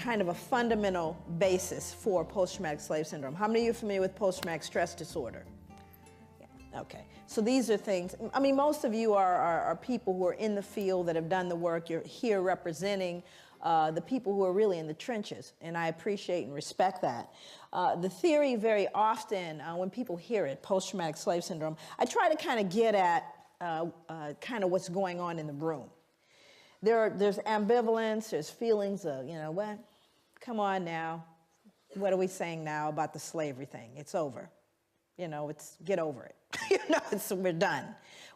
kind of a fundamental basis for post-traumatic slave syndrome. How many of you are familiar with post-traumatic stress disorder? Yeah. Okay, so these are things, I mean, most of you are people who are in the field that have done the work. You're here representing the people who are really in the trenches, and I appreciate and respect that. The theory very often, when people hear it, post-traumatic slave syndrome, I try to kind of get at kind of what's going on in the room. There's ambivalence, there's feelings of, you know, what? Come on now. What are we saying now about the slavery thing? It's over. You know, get over it. You know, we're done.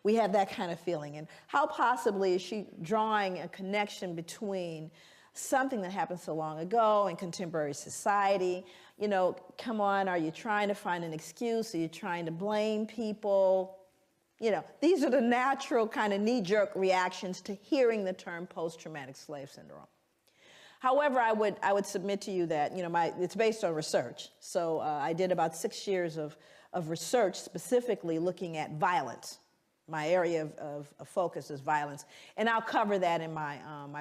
We have that kind of feeling. And how possibly is she drawing a connection between something that happened so long ago in contemporary society? You know, come on, are you trying to find an excuse? Are you trying to blame people? You know, these are the natural kind of knee-jerk reactions to hearing the term post-traumatic slave syndrome. However, I would submit to you that, you know, it's based on research. So I did about 6 years of research specifically looking at violence. My area of focus is violence, and I'll cover that in my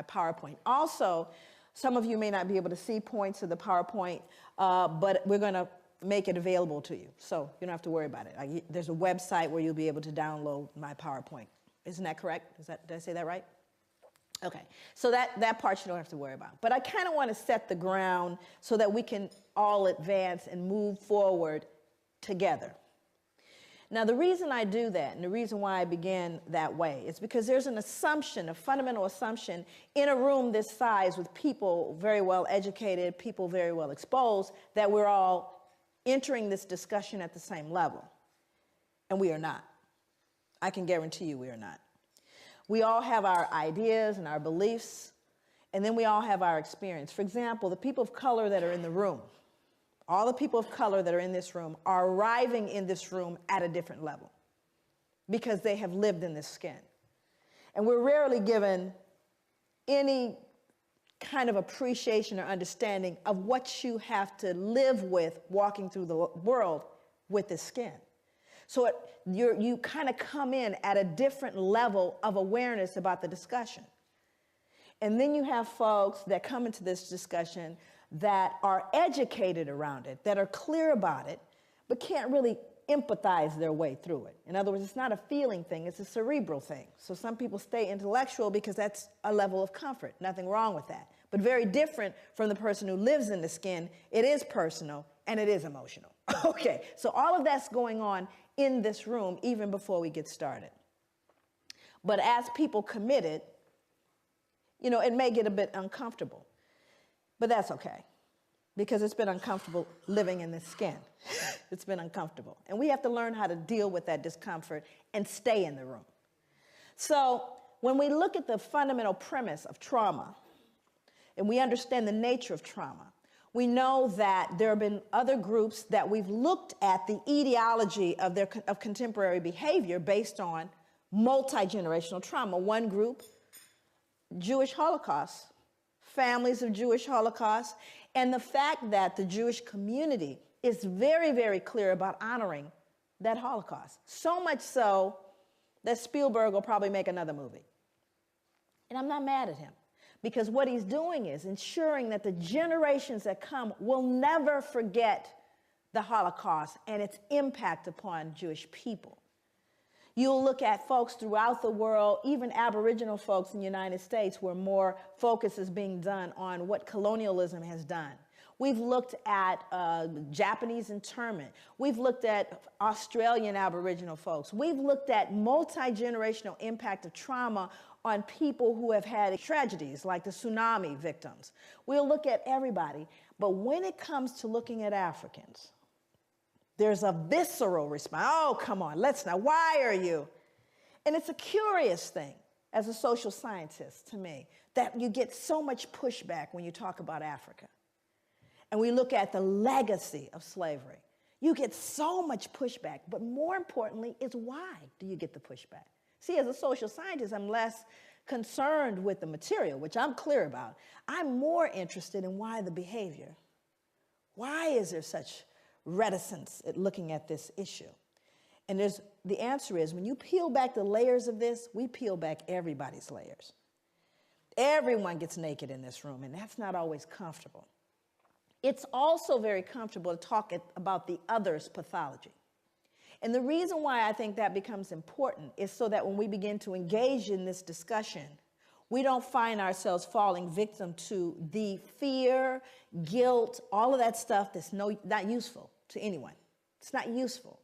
PowerPoint. Also, some of you may not be able to see points of the PowerPoint, but we're going to make it available to you, so you don't have to worry about it. There's a website where you'll be able to download my PowerPoint. Isn't that correct? Did I say that right? Okay, so that part you don't have to worry about. But I kind of want to set the ground so that we can all advance and move forward together. Now, the reason I do that, and the reason why I began that way, is because there's an assumption, a fundamental assumption, in a room this size with people very well educated, people very well exposed, that we're all entering this discussion at the same level. And we are not. I can guarantee you we are not. We all have our ideas and our beliefs, and then we all have our experience. For example, the people of color that are in the room, all the people of color that are in this room are arriving in this room at a different level because they have lived in this skin. And we're rarely given any kind of appreciation or understanding of what you have to live with walking through the world with this skin. So you kind of come in at a different level of awareness about the discussion. And then you have folks that come into this discussion that are educated around it, that are clear about it, but can't really empathize their way through it. In other words, it's not a feeling thing, it's a cerebral thing. So some people stay intellectual because that's a level of comfort. Nothing wrong with that. But very different from the person who lives in the skin. It is personal and it is emotional. Okay, so all of that's going on in this room even before we get started. But as people committed, you know, it may get a bit uncomfortable. But that's okay, because it's been uncomfortable living in this skin. It's been uncomfortable. And we have to learn how to deal with that discomfort and stay in the room. So when we look at the fundamental premise of trauma, and we understand the nature of trauma, we know that there have been other groups that we've looked at the etiology of contemporary behavior based on multi-generational trauma. One group, Jewish Holocaust, families of Jewish Holocaust, and the fact that the Jewish community is very, very clear about honoring that Holocaust. So much so that Spielberg will probably make another movie. And I'm not mad at him, because what he's doing is ensuring that the generations that come will never forget the Holocaust and its impact upon Jewish people. You'll look at folks throughout the world, even Aboriginal folks in the United States, where more focus is being done on what colonialism has done. We've looked at Japanese internment. We've looked at Australian Aboriginal folks. We've looked at multi-generational impact of trauma on people who have had tragedies like the tsunami victims. We'll look at everybody. But when it comes to looking at Africans, there's a visceral response. Oh, come on, let's not. Why are you? And it's a curious thing as a social scientist to me that you get so much pushback when you talk about Africa. And we look at the legacy of slavery. You get so much pushback, but more importantly is why do you get the pushback? See, as a social scientist, I'm less concerned with the material, which I'm clear about. I'm more interested in why the behavior. Why is there such reticence at looking at this issue? And the answer is, when you peel back the layers of this, we peel back everybody's layers. Everyone gets naked in this room, and that's not always comfortable. It's also very comfortable to talk about the other's pathology. And the reason why I think that becomes important is so that when we begin to engage in this discussion, we don't find ourselves falling victim to the fear, guilt, all of that stuff that's not useful to anyone. It's not useful.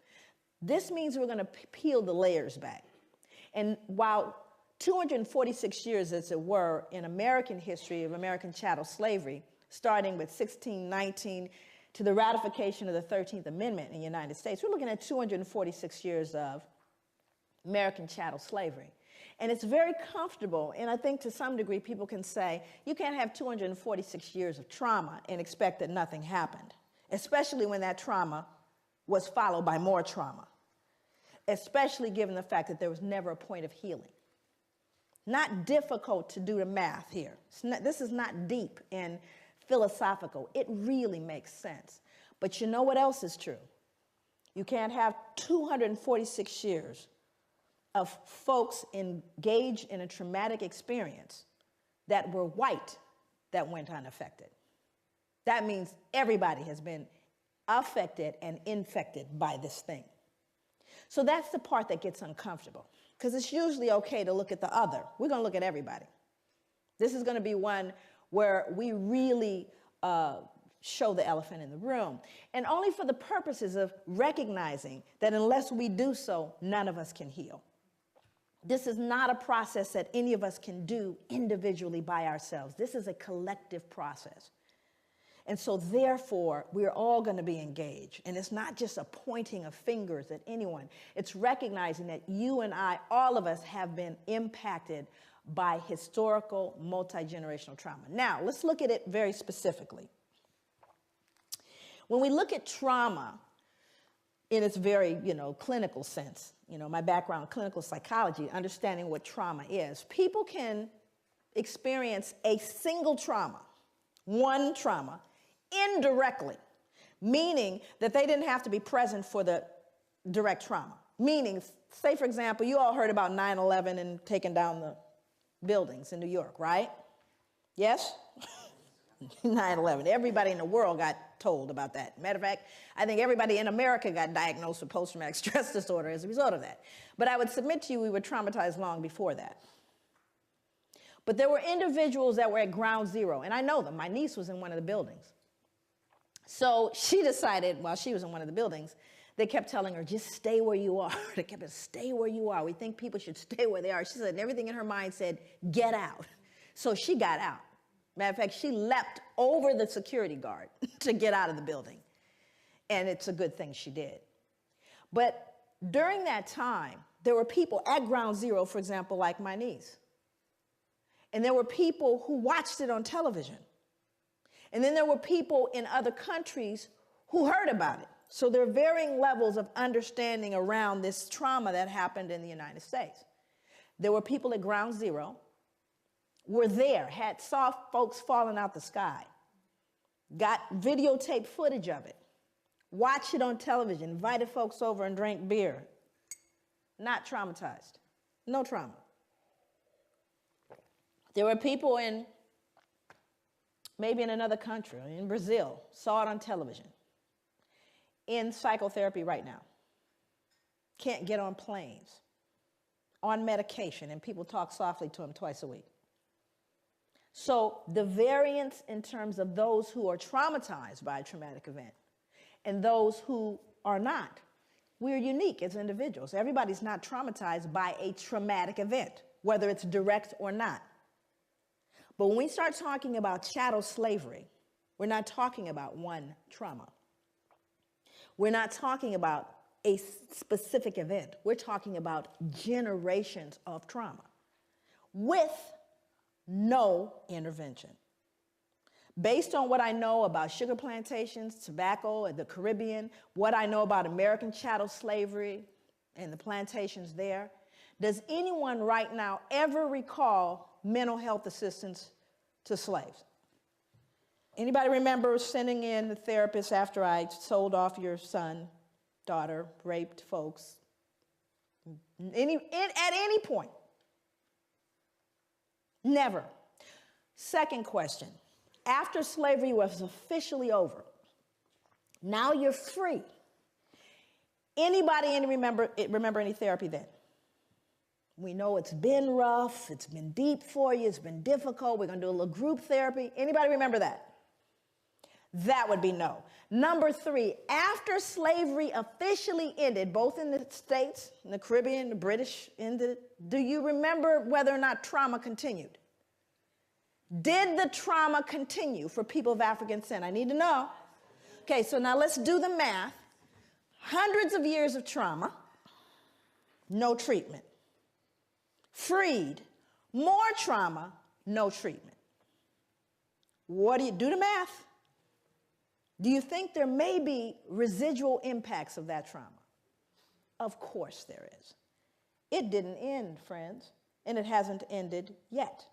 This means we're going to peel the layers back. And while 246 years, as it were, in American history of American chattel slavery, starting with 1619 to the ratification of the 13th Amendment in the United States, we're looking at 246 years of American chattel slavery. And it's very comfortable, and I think to some degree people can say, you can't have 246 years of trauma and expect that nothing happened, especially when that trauma was followed by more trauma, especially given the fact that there was never a point of healing. Not difficult to do the math here. This is not deep and philosophical. It really makes sense. But you know what else is true? You can't have 246 years of folks engaged in a traumatic experience that were white that went unaffected. That means everybody has been affected and infected by this thing. So that's the part that gets uncomfortable, because it's usually okay to look at the other. We're going to look at everybody. This is going to be one where we really show the elephant in the room, and only for the purposes of recognizing that unless we do so, none of us can heal. This is not a process that any of us can do individually by ourselves. This is a collective process. And so therefore, we're all going to be engaged. And it's not just a pointing of fingers at anyone. It's recognizing that you and I, all of us, have been impacted by historical multi-generational trauma. Now, let's look at it very specifically. When we look at trauma in its very, clinical sense, my background, clinical psychology, understanding what trauma is, people can experience a single trauma, one trauma, indirectly, meaning that they didn't have to be present for the direct trauma. Meaning, say, for example, you all heard about 9/11 and taking down the buildings in New York, right? Yes? 9/11. Everybody in the world got told about that. Matter of fact, I think everybody in America got diagnosed with post-traumatic stress disorder as a result of that. But I would submit to you we were traumatized long before that. But there were individuals that were at ground zero, and I know them. My niece was in one of the buildings. So she decided, while she was in one of the buildings, they kept telling her, just stay where you are. They kept saying, stay where you are. We think people should stay where they are. She said, and everything in her mind said, get out. So she got out. Matter of fact, she leapt over the security guard to get out of the building. And it's a good thing she did. But during that time, there were people at ground zero, for example, like my niece. And there were people who watched it on television. And then there were people in other countries who heard about it. So there are varying levels of understanding around this trauma that happened in the United States. There were people at ground zero, were there, saw folks falling out the sky, got videotape footage of it, watched it on television, invited folks over and drank beer. Not traumatized. No trauma. There were people maybe in another country, in Brazil, saw it on television, in psychotherapy right now, can't get on planes, on medication, and people talk softly to them twice a week. So the variance in terms of those who are traumatized by a traumatic event and those who are not, we're unique as individuals. Everybody's not traumatized by a traumatic event, whether it's direct or not. But when we start talking about chattel slavery, we're not talking about one trauma. We're not talking about a specific event. We're talking about generations of trauma with no intervention. Based on what I know about sugar plantations, tobacco, and the Caribbean, what I know about American chattel slavery and the plantations there, does anyone right now ever recall mental health assistance to slaves? Anybody remember sending in the therapist after I sold off your son, daughter, raped folks? At any point? Never. Second question. After slavery was officially over, now you're free. Anybody remember any therapy then? We know it's been rough, it's been deep for you, it's been difficult. We're going to do a little group therapy. Anybody remember that? That would be no. Number 3, after slavery officially ended, both in the States, in the Caribbean, the British ended, do you remember whether or not trauma continued? Did the trauma continue for people of African descent? I need to know. Okay, so now let's do the math. Hundreds of years of trauma, no treatment. Freed, more trauma, no treatment. What do you do the math? Do you think there may be residual impacts of that trauma? Of course there is. It didn't end, friends, and it hasn't ended yet.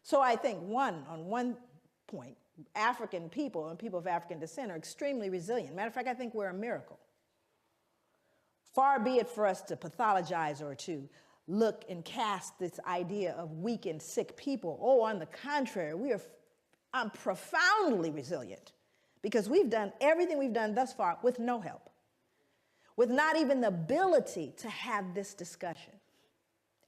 So I think on one point, African people and people of African descent are extremely resilient. Matter of fact, I think we're a miracle. Far be it for us to pathologize or to look and cast this idea of weak and sick people. Oh, on the contrary, I'm profoundly resilient because we've done everything we've done thus far with no help, with not even the ability to have this discussion.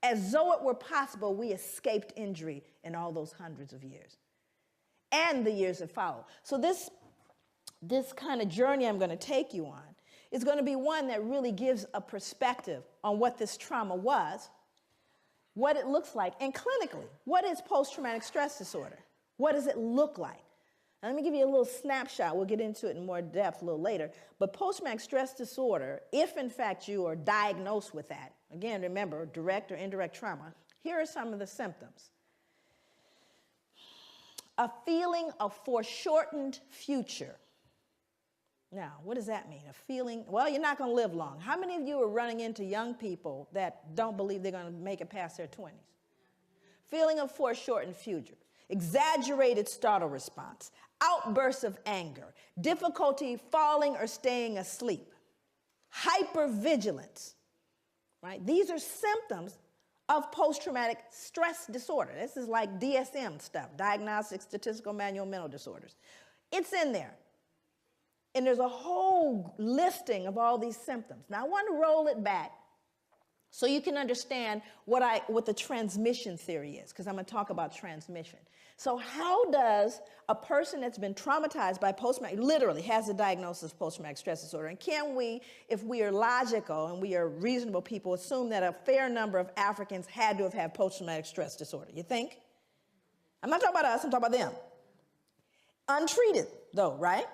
As though it were possible, we escaped injury in all those hundreds of years and the years that follow. So this kind of journey I'm going to take you on is going to be one that really gives a perspective on what this trauma was, what it looks like, and clinically, what is post-traumatic stress disorder? What does it look like? Now, let me give you a little snapshot. We'll get into it in more depth a little later. But post-traumatic stress disorder, if in fact you are diagnosed with that, again, remember, direct or indirect trauma, here are some of the symptoms. A feeling of foreshortened future. Now, what does that mean? A feeling, well, you're not going to live long. How many of you are running into young people that don't believe they're going to make it past their 20s? Feeling of foreshortened future. Exaggerated startle response. Outbursts of anger. Difficulty falling or staying asleep. Hypervigilance. Right? These are symptoms of post-traumatic stress disorder. This is like DSM stuff, Diagnostic Statistical Manual Mental Disorders. It's in there. And there's a whole listing of all these symptoms. Now, I want to roll it back so you can understand what the transmission theory is, because I'm going to talk about transmission. So how does a person that's been traumatized by post-traumatic, literally has a diagnosis of post-traumatic stress disorder, and can we, if we are logical and we are reasonable people, assume that a fair number of Africans had to have had post-traumatic stress disorder? You think? I'm not talking about us, I'm talking about them. Untreated, though, right?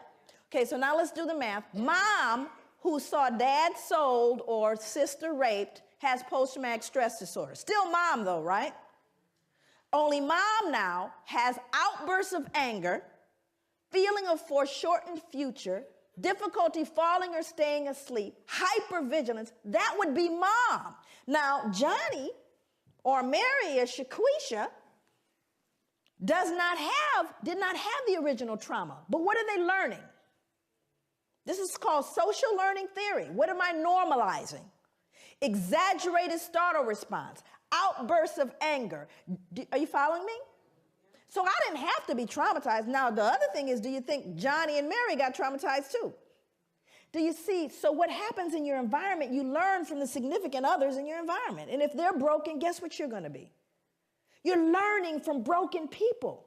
Okay, so now let's do the math. Mom, who saw dad sold or sister raped, has post-traumatic stress disorder. Still mom, though, right? Only mom now has outbursts of anger, feeling of foreshortened future, difficulty falling or staying asleep, hypervigilance. That would be mom. Now, Johnny or Mary or Shaquisha did not have the original trauma. But what are they learning? This is called social learning theory. What am I normalizing? Exaggerated startle response, outbursts of anger. Are you following me? So I didn't have to be traumatized. Now, the other thing is, do you think Johnny and Mary got traumatized too? Do you see? So what happens in your environment, you learn from the significant others in your environment. And if they're broken, guess what you're going to be? You're learning from broken people.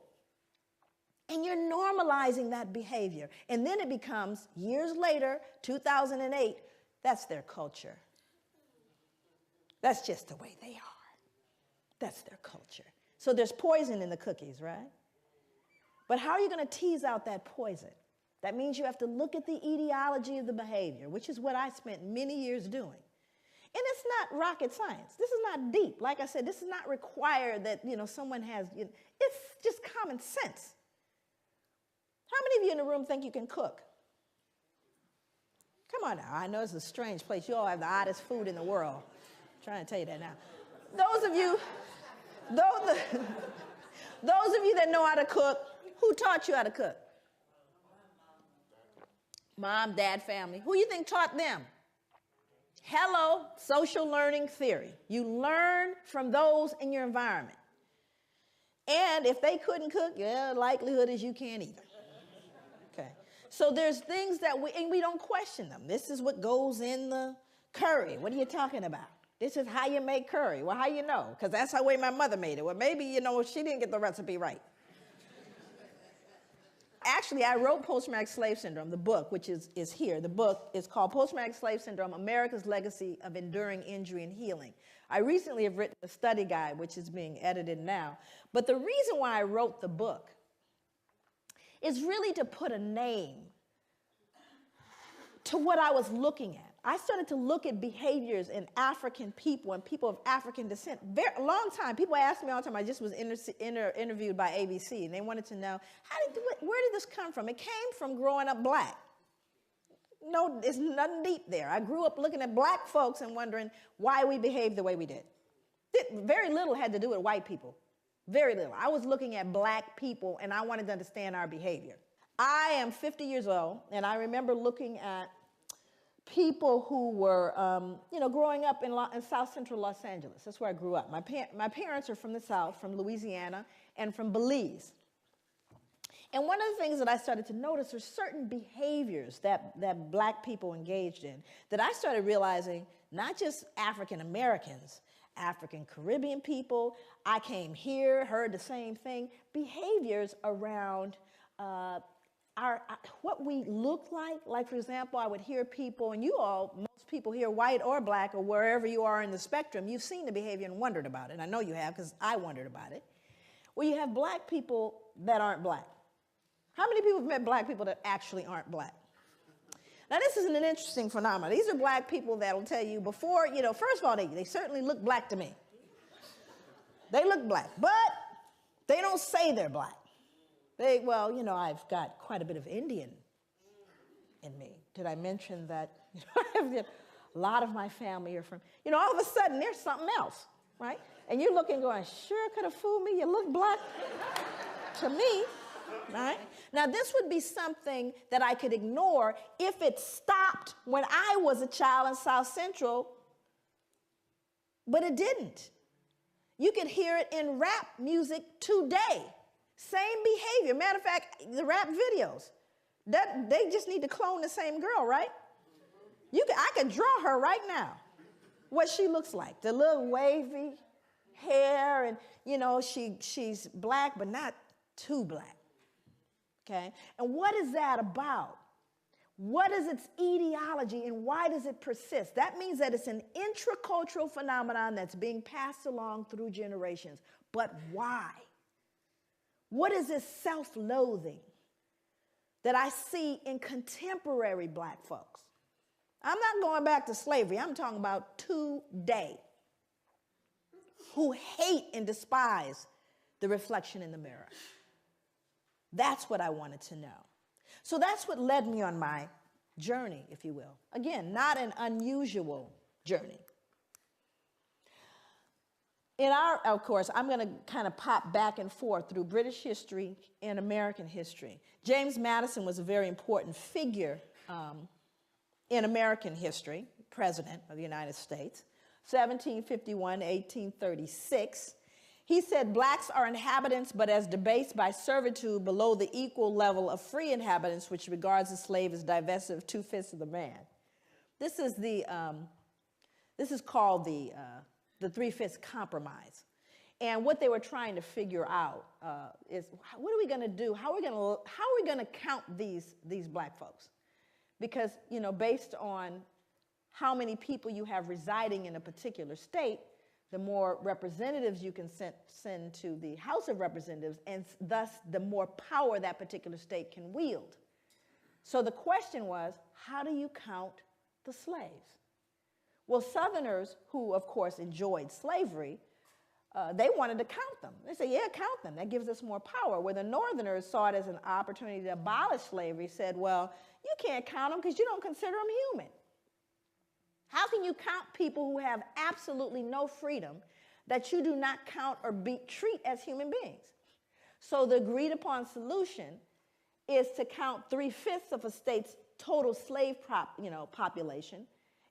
And you're normalizing that behavior. And then it becomes, years later, 2008, that's their culture. That's just the way they are. That's their culture. So there's poison in the cookies, right? But how are you going to tease out that poison? That means you have to look at the etiology of the behavior, which is what I spent many years doing. And it's not rocket science. This is not deep. Like I said, this is not required that, someone has, it's just common sense. How many of you in the room think you can cook? Come on now. I know it's a strange place. You all have the oddest food in the world. I'm trying to tell you that now. Those of you that know how to cook, who taught you how to cook? Mom, dad, family. Who you think taught them? Hello, social learning theory. You learn from those in your environment. And if they couldn't cook, yeah, likelihood is you can't either. Okay. So there's things that we don't question them. This is what goes in the curry. What are you talking about? This is how you make curry. Well, how you know? Because that's the way my mother made it. Well, maybe, she didn't get the recipe right. Actually, I wrote Post-Traumatic Slave Syndrome, the book, which is here. The book is called Post-Traumatic Slave Syndrome, America's Legacy of Enduring Injury and Healing. I recently have written a study guide, which is being edited now. But the reason why I wrote the book is really to put a name to what I was looking at. I started to look at behaviors in African people and people of African descent. A long time, people ask me all the time, I just was interviewed by ABC, and they wanted to know, where did this come from? It came from growing up black. No, there's nothing deep there. I grew up looking at black folks and wondering why we behaved the way we did. Very little had to do with white people. Very little. I was looking at black people, and I wanted to understand our behavior. I am 50 years old, and I remember looking at people who were, growing up in South Central Los Angeles. That's where I grew up. My parents are from the South, from Louisiana, and from Belize. And one of the things that I started to notice are certain behaviors that black people engaged in that I started realizing, not just African Americans, African Caribbean people, I came here, heard the same thing, behaviors around what we look like. Like, for example, I would hear people, and most people here, white or black or wherever you are in the spectrum, you've seen the behavior and wondered about it. I know you have, because I wondered about it. Well, you have black people that aren't black. How many people have met black people that actually aren't black? Now, this is an interesting phenomenon. These are black people that will tell you before, first of all, they certainly look black to me. They look black, but they don't say they're black. I've got quite a bit of Indian in me. Did I mention that a lot of my family are from, all of a sudden there's something else, right? And you're looking going, sure could have fooled me, you look black to me, right? Now, this would be something that I could ignore if it stopped when I was a child in South Central, but it didn't. You could hear it in rap music today. Same behavior. Matter of fact, the rap videos, they just need to clone the same girl, right? I could draw her right now, what she looks like. The little wavy hair, and, she's black, but not too black. Okay? And what is that about? What is its etiology, and why does it persist? That means that it's an intracultural phenomenon that's being passed along through generations. But why? What is this self-loathing that I see in contemporary black folks? I'm not going back to slavery. I'm talking about today, who hate and despise the reflection in the mirror. That's what I wanted to know. So that's what led me on my journey, if you will. Again, not an unusual journey. Of course, I'm going to kind of pop back and forth through British history and American history. James Madison was a very important figure in American history, President of the United States, 1751 to 1836. He said, blacks are inhabitants, but as debased by servitude below the equal level of free inhabitants, which regards the slave as divested of 2/5 of the man. This is called the 3/5 compromise. And what they were trying to figure out is, what are we going to do? How are we going to count these black folks? Because, based on how many people you have residing in a particular state, the more representatives you can send to the House of Representatives, and thus the more power that particular state can wield. So the question was, how do you count the slaves? Well, Southerners, who of course enjoyed slavery, they wanted to count them. They said, yeah, count them. That gives us more power. Where the Northerners saw it as an opportunity to abolish slavery, said, well, you can't count them because you don't consider them human. How can you count people who have absolutely no freedom that you do not count or treat as human beings? So the agreed upon solution is to count 3/5 of a state's total slave population.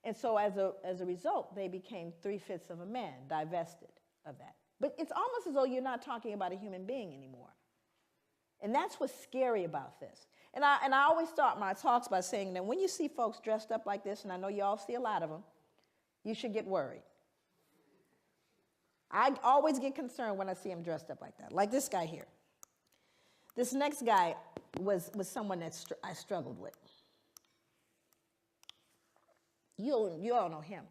And so as a result, they became 3/5 of a man, divested of that. But it's almost as though you're not talking about a human being anymore. And that's what's scary about this. And I always start my talks by saying that when you see folks dressed up like this, and I know you all see a lot of them, you should get worried. I always get concerned when I see them dressed up like that, like this guy here. This next guy was someone that I struggled with. You all know him,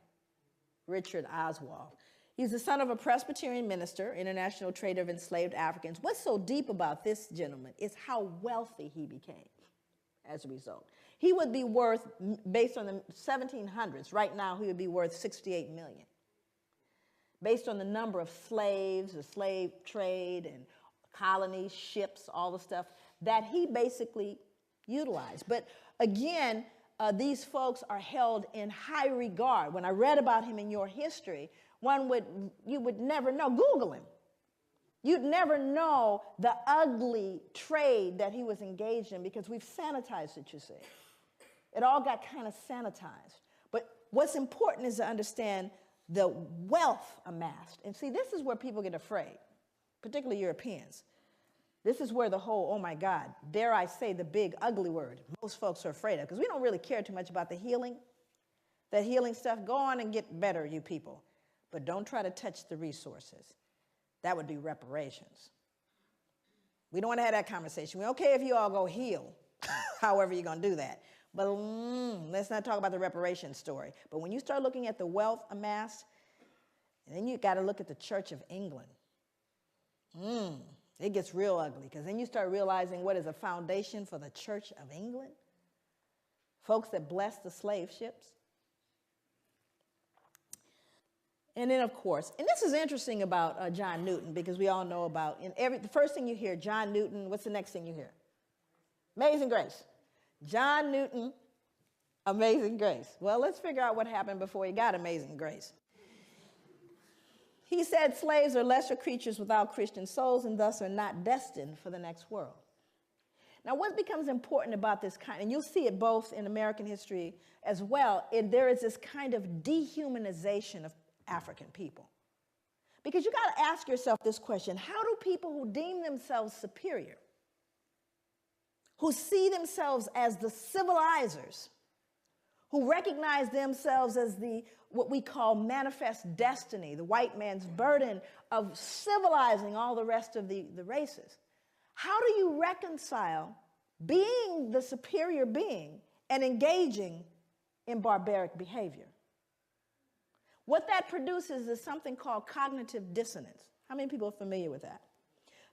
Richard Oswald. He's the son of a Presbyterian minister, international trader of enslaved Africans. What's so deep about this gentleman is how wealthy he became as a result. He would be worth, based on the 1700s, right now he would be worth 68 million. Based on the number of slaves, the slave trade, and colonies, ships, all the stuff that he basically utilized. But again, these folks are held in high regard. When I read about him in your history, you would never know. Google him. You'd never know the ugly trade that he was engaged in because we've sanitized it, you see. It all got kind of sanitized. But what's important is to understand the wealth amassed. And see, this is where people get afraid, particularly Europeans. This is where the whole, oh my God, dare I say the big ugly word, most folks are afraid of, because we don't really care too much about the healing. That healing stuff, go on and get better, you people. But don't try to touch the resources. That would be reparations. We don't want to have that conversation. We're okay if you all go heal, however you're going to do that. But let's not talk about the reparations story. But when you start looking at the wealth amassed, and then you got to look at the Church of England. It gets real ugly, because then you start realizing what is a foundation for the Church of England. Folks that blessed the slave ships. And then, of course, and this is interesting about John Newton, because we all know about, the first thing you hear, John Newton, what's the next thing you hear? Amazing Grace. John Newton, Amazing Grace. Well, let's figure out what happened before he got Amazing Grace. He said slaves are lesser creatures without Christian souls and thus are not destined for the next world. Now, what becomes important about this kind, and you'll see it both in American history as well, there is this kind of dehumanization of African people. Because you got to ask yourself this question: how do people who deem themselves superior, who see themselves as the civilizers, who recognize themselves as what we call manifest destiny, the white man's burden of civilizing all the rest of the races, how do you reconcile being the superior being and engaging in barbaric behavior? What that produces is something called cognitive dissonance. How many people are familiar with that?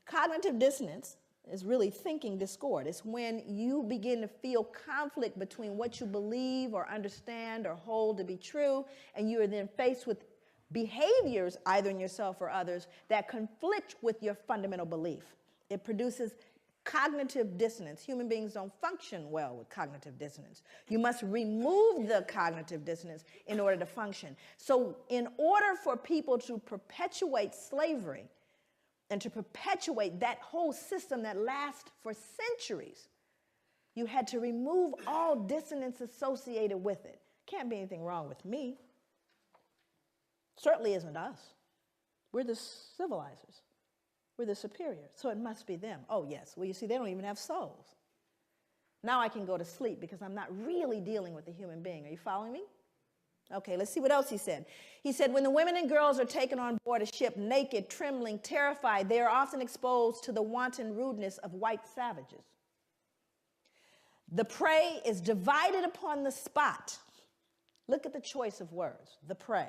Cognitive dissonance is really thinking discord. It's when you begin to feel conflict between what you believe or understand or hold to be true, and you are then faced with behaviors, either in yourself or others, that conflict with your fundamental belief. It produces cognitive dissonance. Human beings don't function well with cognitive dissonance. You must remove the cognitive dissonance in order to function. So in order for people to perpetuate slavery and to perpetuate that whole system that lasts for centuries, you had to remove all dissonance associated with it. Can't be anything wrong with me. Certainly isn't us. We're the civilizers. We're the superior, so it must be them. Oh, yes. Well, you see, they don't even have souls. Now I can go to sleep because I'm not really dealing with a human being. Are you following me? Okay, let's see what else he said. He said, when the women and girls are taken on board a ship, naked, trembling, terrified, they are often exposed to the wanton rudeness of white savages. The prey is divided upon the spot. Look at the choice of words, the prey.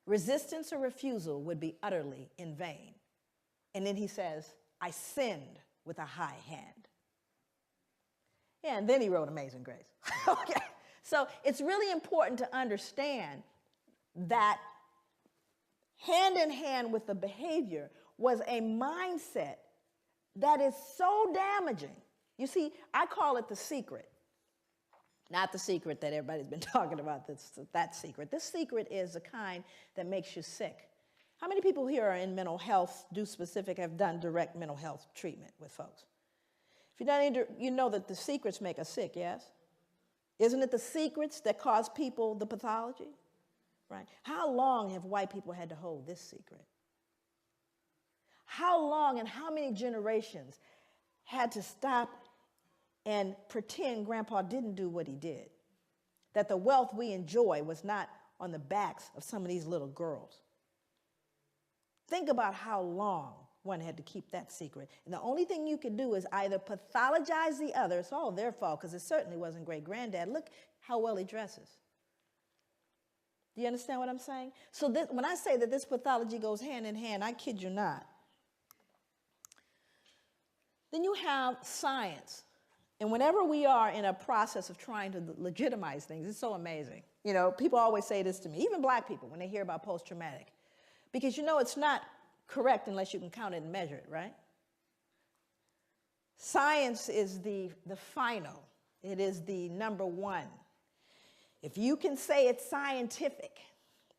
Resistance or refusal would be utterly in vain. And then he says, I sinned with a high hand. Yeah, and then he wrote Amazing Grace. Okay, so it's really important to understand that hand in hand with the behavior was a mindset that is so damaging. You see, I call it the secret. Not the secret that everybody's been talking about, that secret. This secret is the kind that makes you sick. How many people here are in mental health, have done direct mental health treatment with folks? If you've done any, you know that the secrets make us sick, yes? Isn't it the secrets that cause people the pathology? Right? How long have white people had to hold this secret? How long and how many generations had to stop and pretend Grandpa didn't do what he did? That the wealth we enjoy was not on the backs of some of these little girls. Think about how long one had to keep that secret. And the only thing you could do is either pathologize the other. It's all their fault, because it certainly wasn't great-granddad. Look how well he dresses. Do you understand what I'm saying? So when I say that this pathology goes hand in hand, I kid you not. Then you have science. And whenever we are in a process of trying to legitimize things, it's so amazing. You know, people always say this to me, even black people, when they hear about post-traumatic. Because you know it's not correct unless you can count it and measure it, right? Science is the final. It is the number one. If you can say it's scientific,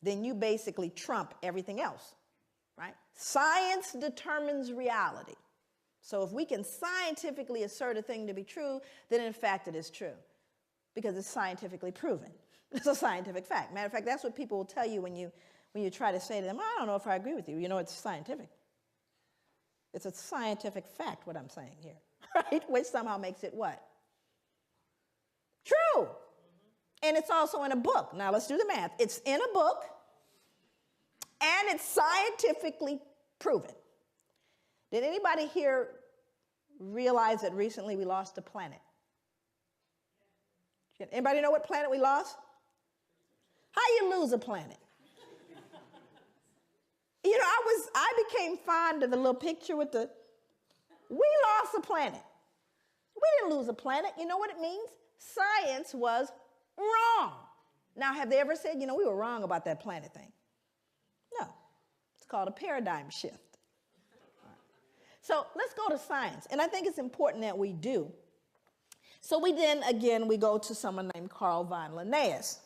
then you basically trump everything else, right? Science determines reality. So if we can scientifically assert a thing to be true, then in fact it is true, because it's scientifically proven. It's a scientific fact. Matter of fact, that's what people will tell you when you try to say to them, I don't know if I agree with you. You know, it's scientific. It's a scientific fact, what I'm saying here, right? Which somehow makes it what? True. And it's also in a book. Now let's do the math. It's in a book, and it's scientifically proven. Did anybody here realize that recently we lost a planet? Anybody know what planet we lost? How you lose a planet? You know, I became fond of the little picture with we lost a planet. We didn't lose a planet. You know what it means? Science was wrong. Now, have they ever said, you know, we were wrong about that planet thing? No. It's called a paradigm shift. So let's go to science. And I think it's important that we do. So we go to someone named Carl von Linnaeus.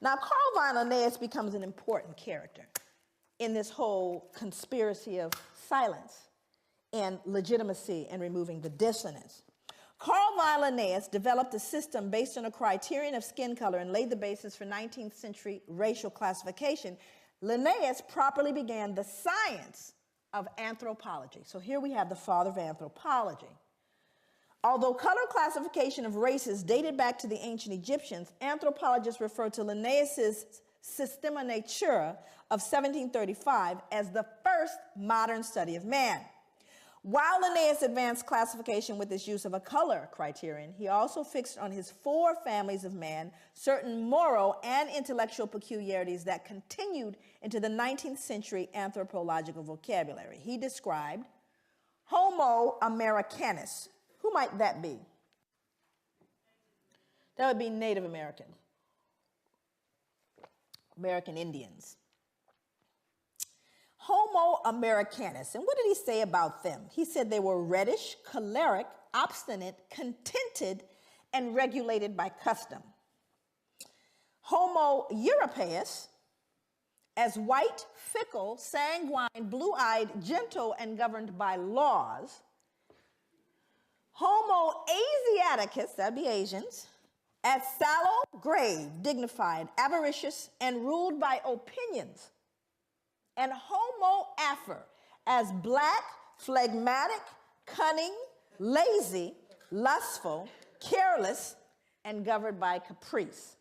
Now, Carl von Linnaeus becomes an important character in this whole conspiracy of silence and legitimacy and removing the dissonance. Carl von Linnaeus developed a system based on a criterion of skin color and laid the basis for 19th century racial classification. Linnaeus properly began the science of anthropology. So here we have the father of anthropology. Although color classification of races dated back to the ancient Egyptians, anthropologists refer to Linnaeus's Systema Naturae of 1735 as the first modern study of man. While Linnaeus advanced classification with his use of a color criterion, he also fixed on his 4 families of man certain moral and intellectual peculiarities that continued into the 19th century anthropological vocabulary. He described Homo Americanus. Who might that be? That would be Native American. American Indians. Homo Americanus. And what did he say about them? He said they were reddish, choleric, obstinate, contented, and regulated by custom. Homo Europaeus, as white, fickle, sanguine, blue-eyed, gentle, and governed by laws. Homo Asiaticus, that'd be Asians, as sallow, grave, dignified, avaricious, and ruled by opinions. And Homo Afer, as black, phlegmatic, cunning, lazy, lustful, careless, and governed by caprice.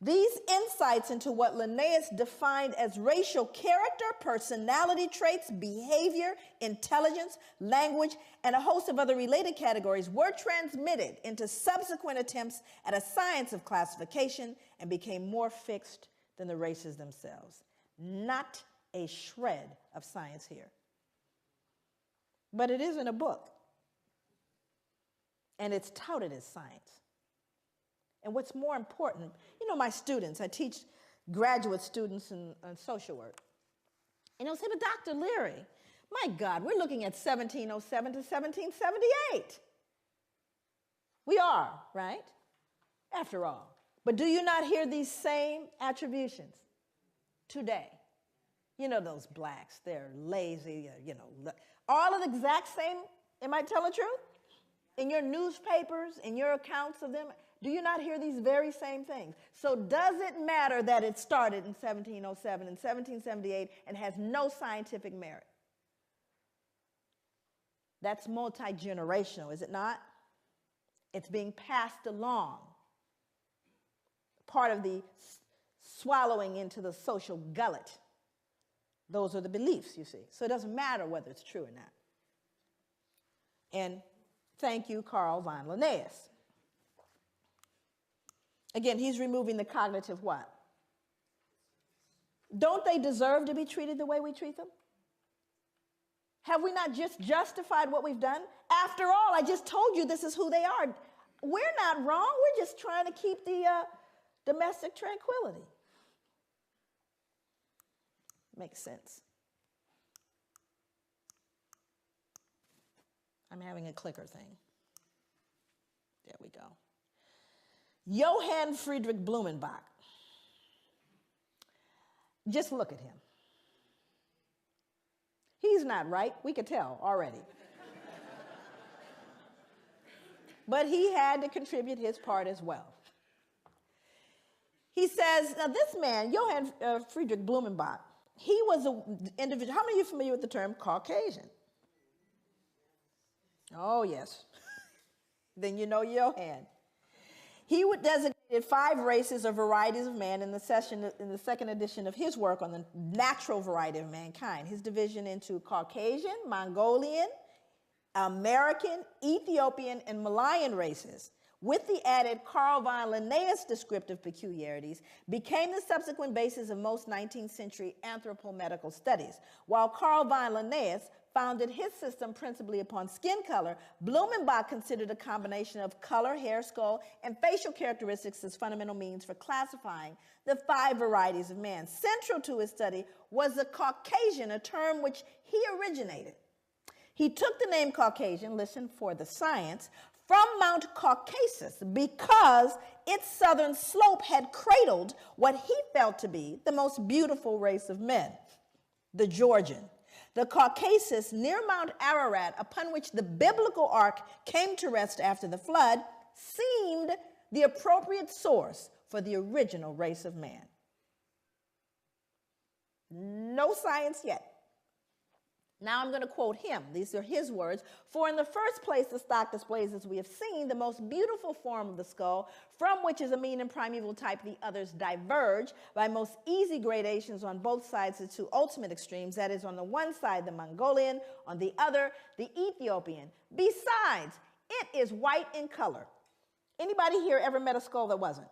These insights into what Linnaeus defined as racial character, personality traits, behavior, intelligence, language, and a host of other related categories were transmitted into subsequent attempts at a science of classification and became more fixed than the races themselves. Not a shred of science here. But it is in a book. And it's touted as science. And what's more important, you know, my students, I teach graduate students in social work. And they'll say, but Dr. Leary, my God, we're looking at 1707 to 1778. We are, right? After all. But do you not hear these same attributions today? You know, those blacks, they're lazy, you know, all of the exact same, am I telling the truth? In your newspapers, in your accounts of them, do you not hear these very same things? So does it matter that it started in 1707 and 1778 and has no scientific merit? That's multi-generational, is it not? It's being passed along. Part of the swallowing into the social gullet. Those are the beliefs, you see. So it doesn't matter whether it's true or not. And thank you, Carl von Linnaeus. Again, he's removing the cognitive what? Don't they deserve to be treated the way we treat them? Have we not just justified what we've done? After all, I just told you this is who they are. We're not wrong. We're just trying to keep the domestic tranquility. Makes sense. I'm having a clicker thing. There we go. Johann Friedrich Blumenbach. Just look at him. He's not right. We could tell already. But he had to contribute his part as well. He says, now this man, Johann Friedrich Blumenbach, he was an individual. How many of you are familiar with the term Caucasian? Oh, yes. Then you know Johann. He designated 5 races or varieties of man in the second edition of his work on the natural variety of mankind. His division into Caucasian, Mongolian, American, Ethiopian, and Malayan races, with the added Carl von Linnaeus descriptive peculiarities, became the subsequent basis of most 19th century anthropomedical studies. While Carl von Linnaeus founded his system principally upon skin color, Blumenbach considered a combination of color, hair, skull, and facial characteristics as fundamental means for classifying the 5 varieties of man. Central to his study was the Caucasian, a term which he originated. He took the name Caucasian, listen for the science, from Mount Caucasus because its southern slope had cradled what he felt to be the most beautiful race of men, the Georgian. The Caucasus near Mount Ararat, upon which the biblical ark came to rest after the flood, seemed the appropriate source for the original race of man. No science yet. Now I'm going to quote him. These are his words. For in the first place, the stock displays, as we have seen, the most beautiful form of the skull, from which as a mean and primeval type the others diverge by most easy gradations on both sides the 2 ultimate extremes, that is, on the one side the Mongolian, on the other the Ethiopian. Besides, it is white in color. Anybody here ever met a skull that wasn't?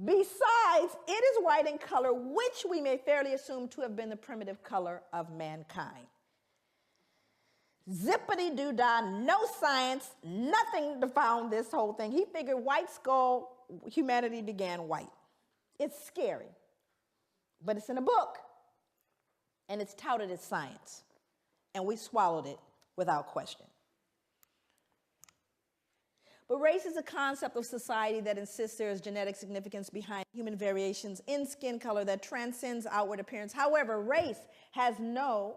Besides, it is white in color, which we may fairly assume to have been the primitive color of mankind. Zippity-doo-dah, no science, nothing to found this whole thing. He figured white skull, humanity began white. It's scary, but it's in a book, and it's touted as science, and we swallowed it without question. But race is a concept of society that insists there is genetic significance behind human variations in skin color that transcends outward appearance. However, race has no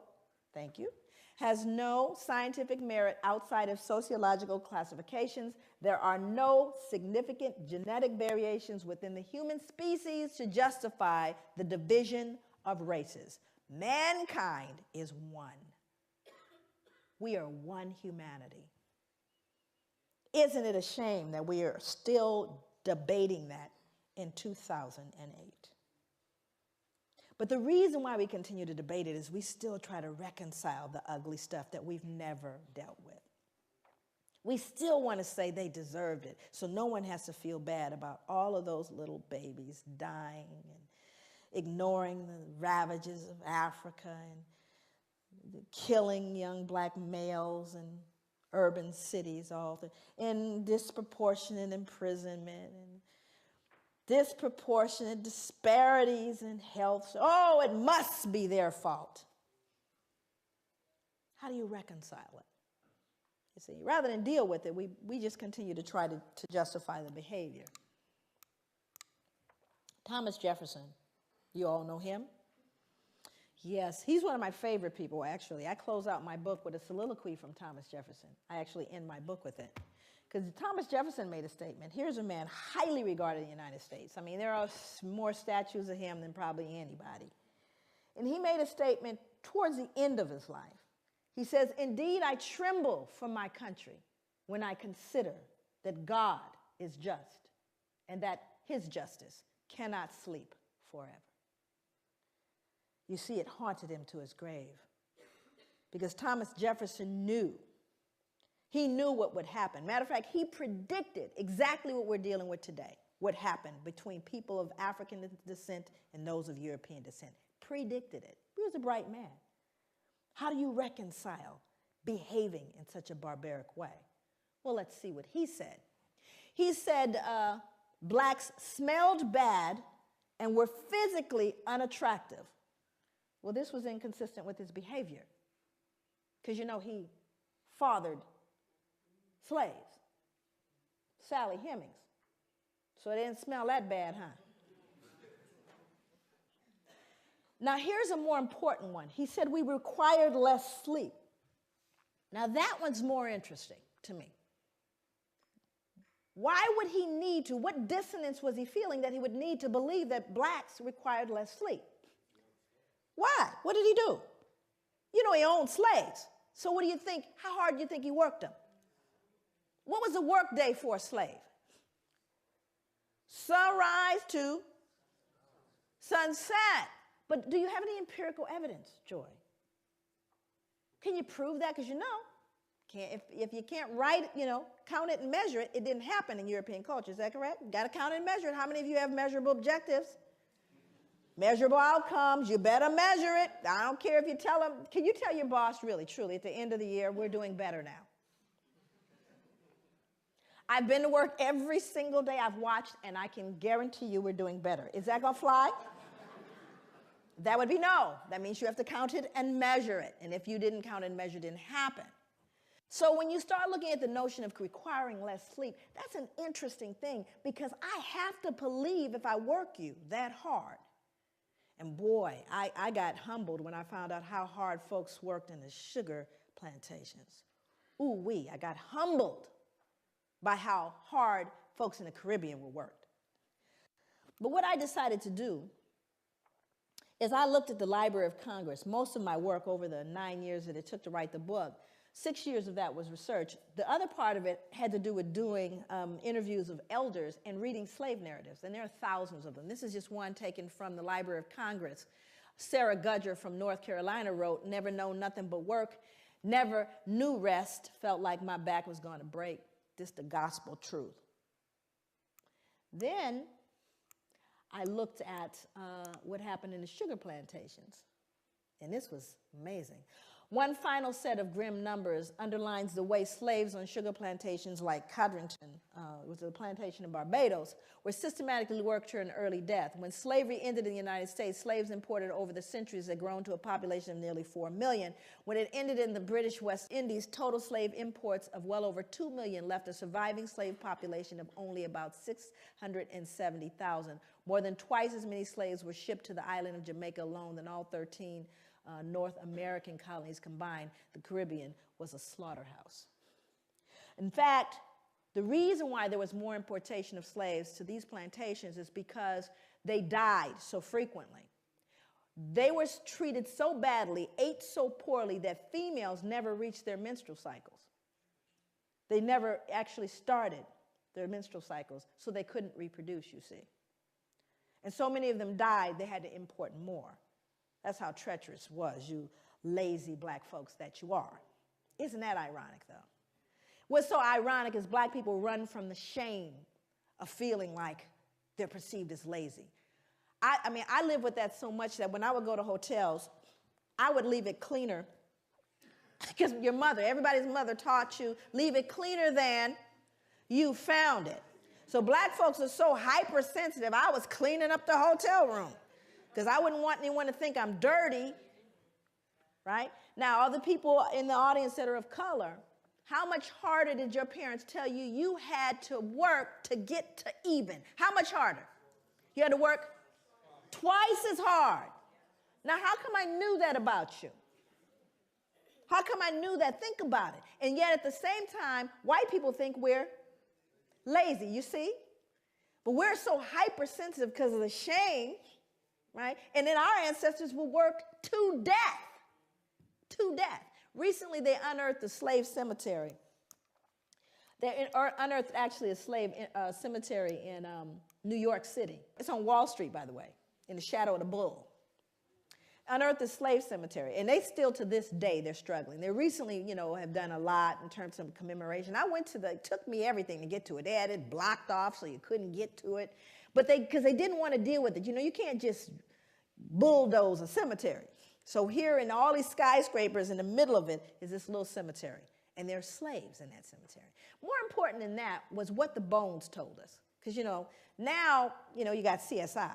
scientific merit outside of sociological classifications. There are no significant genetic variations within the human species to justify the division of races. Mankind is one. We are one humanity. Isn't it a shame that we are still debating that in 2008? But the reason why we continue to debate it is we still try to reconcile the ugly stuff that we've never dealt with. We still want to say they deserved it, so no one has to feel bad about all of those little babies dying and ignoring the ravages of Africa and killing young black males and urban cities, and disproportionate imprisonment and disproportionate disparities in health. Oh, it must be their fault. How do you reconcile it? You see, rather than deal with it, we just continue to try to justify the behavior. Thomas Jefferson, you all know him? Yes, he's one of my favorite people, actually. I close out my book with a soliloquy from Thomas Jefferson. I actually end my book with it. Because Thomas Jefferson made a statement. Here's a man highly regarded in the United States. I mean, there are more statues of him than probably anybody. And he made a statement towards the end of his life, he says, "Indeed, I tremble for my country when I consider that God is just and that his justice cannot sleep forever." You see, it haunted him to his grave because Thomas Jefferson knew. He knew what would happen. Matter of fact, he predicted exactly what we're dealing with today, what happened between people of African descent and those of European descent. Predicted it. He was a bright man. How do you reconcile behaving in such a barbaric way? Well, let's see what he said. He said blacks smelled bad and were physically unattractive. Well, this was inconsistent with his behavior because, you know, he fathered slaves, Sally Hemings. So it didn't smell that bad, huh? Now, here's a more important one. He said we required less sleep. Now, that one's more interesting to me. Why would he need to? What dissonance was he feeling that he would need to believe that blacks required less sleep? Why? What did he do? You know, he owned slaves. So what do you think? How hard do you think he worked them? What was a work day for a slave? Sunrise to sunset. But do you have any empirical evidence, Joy? Can you prove that? Because you know, if you can't write it, you know, count it and measure it, it didn't happen in European culture. Is that correct? You got to count it and measure it. How many of you have measurable objectives? Measurable outcomes. You better measure it. I don't care if you tell them. Can you tell your boss really, truly, at the end of the year, we're doing better now? I've been to work every single day I've watched, and I can guarantee you we're doing better. Is that going to fly? That would be no. That means you have to count it and measure it. And if you didn't count and measure, it didn't happen. So when you start looking at the notion of requiring less sleep, that's an interesting thing because I have to believe if I work you that hard. And boy, I got humbled when I found out how hard folks worked in the sugar plantations. Ooh-wee, I got humbled by how hard folks in the Caribbean were worked. But what I decided to do is I looked at the Library of Congress. Most of my work over the 9 years that it took to write the book, 6 years of that was research. The other part of it had to do with doing interviews of elders and reading slave narratives, and there are thousands of them. This is just one taken from the Library of Congress. Sarah Gudger from North Carolina wrote, "Never known nothing but work, never knew rest, felt like my back was going to break. This the gospel truth." Then I looked at what happened in the sugar plantations, and this was amazing. One final set of grim numbers underlines the way slaves on sugar plantations like Codrington, which was a plantation in Barbados, were systematically worked to an early death. When slavery ended in the United States, slaves imported over the centuries had grown to a population of nearly 4 million. When it ended in the British West Indies, total slave imports of well over 2 million left a surviving slave population of only about 670,000. More than twice as many slaves were shipped to the island of Jamaica alone than all 13 North American colonies combined. The Caribbean was a slaughterhouse. In fact, the reason why there was more importation of slaves to these plantations is because they died so frequently. They were treated so badly, ate so poorly, that females never reached their menstrual cycles. They never actually started their menstrual cycles, so they couldn't reproduce, you see. And so many of them died, they had to import more. That's how treacherous was, you lazy black folks that you are. Isn't that ironic, though? What's so ironic is black people run from the shame of feeling like they're perceived as lazy. I mean, I live with that so much that when I would go to hotels, I would leave it cleaner. Because your mother, everybody's mother taught you, leave it cleaner than you found it. So black folks are so hypersensitive, I was cleaning up the hotel room because I wouldn't want anyone to think I'm dirty, right? Now, other people in the audience that are of color, how much harder did your parents tell you you had to work to get to even? How much harder? You had to work twice as hard. Now, how come I knew that about you? How come I knew that? Think about it. And yet at the same time, white people think we're lazy, you see? But we're so hypersensitive because of the shame, right? And then our ancestors were worked to death to death. Recently, they unearthed a slave cemetery. They unearthed actually a slave cemetery in New York City. It's on Wall Street, by the way, in the shadow of the bull. Unearthed a slave cemetery, and they still to this day they're struggling. They recently, have done a lot in terms of commemoration. I went to it took me everything to get to it. They had it blocked off so you couldn't get to it, but because they didn't want to deal with it. You can't just bulldoze a cemetery. So here in all these skyscrapers, in the middle of it is this little cemetery, and there are slaves in that cemetery. More important than that was what the bones told us, because now you got CSI.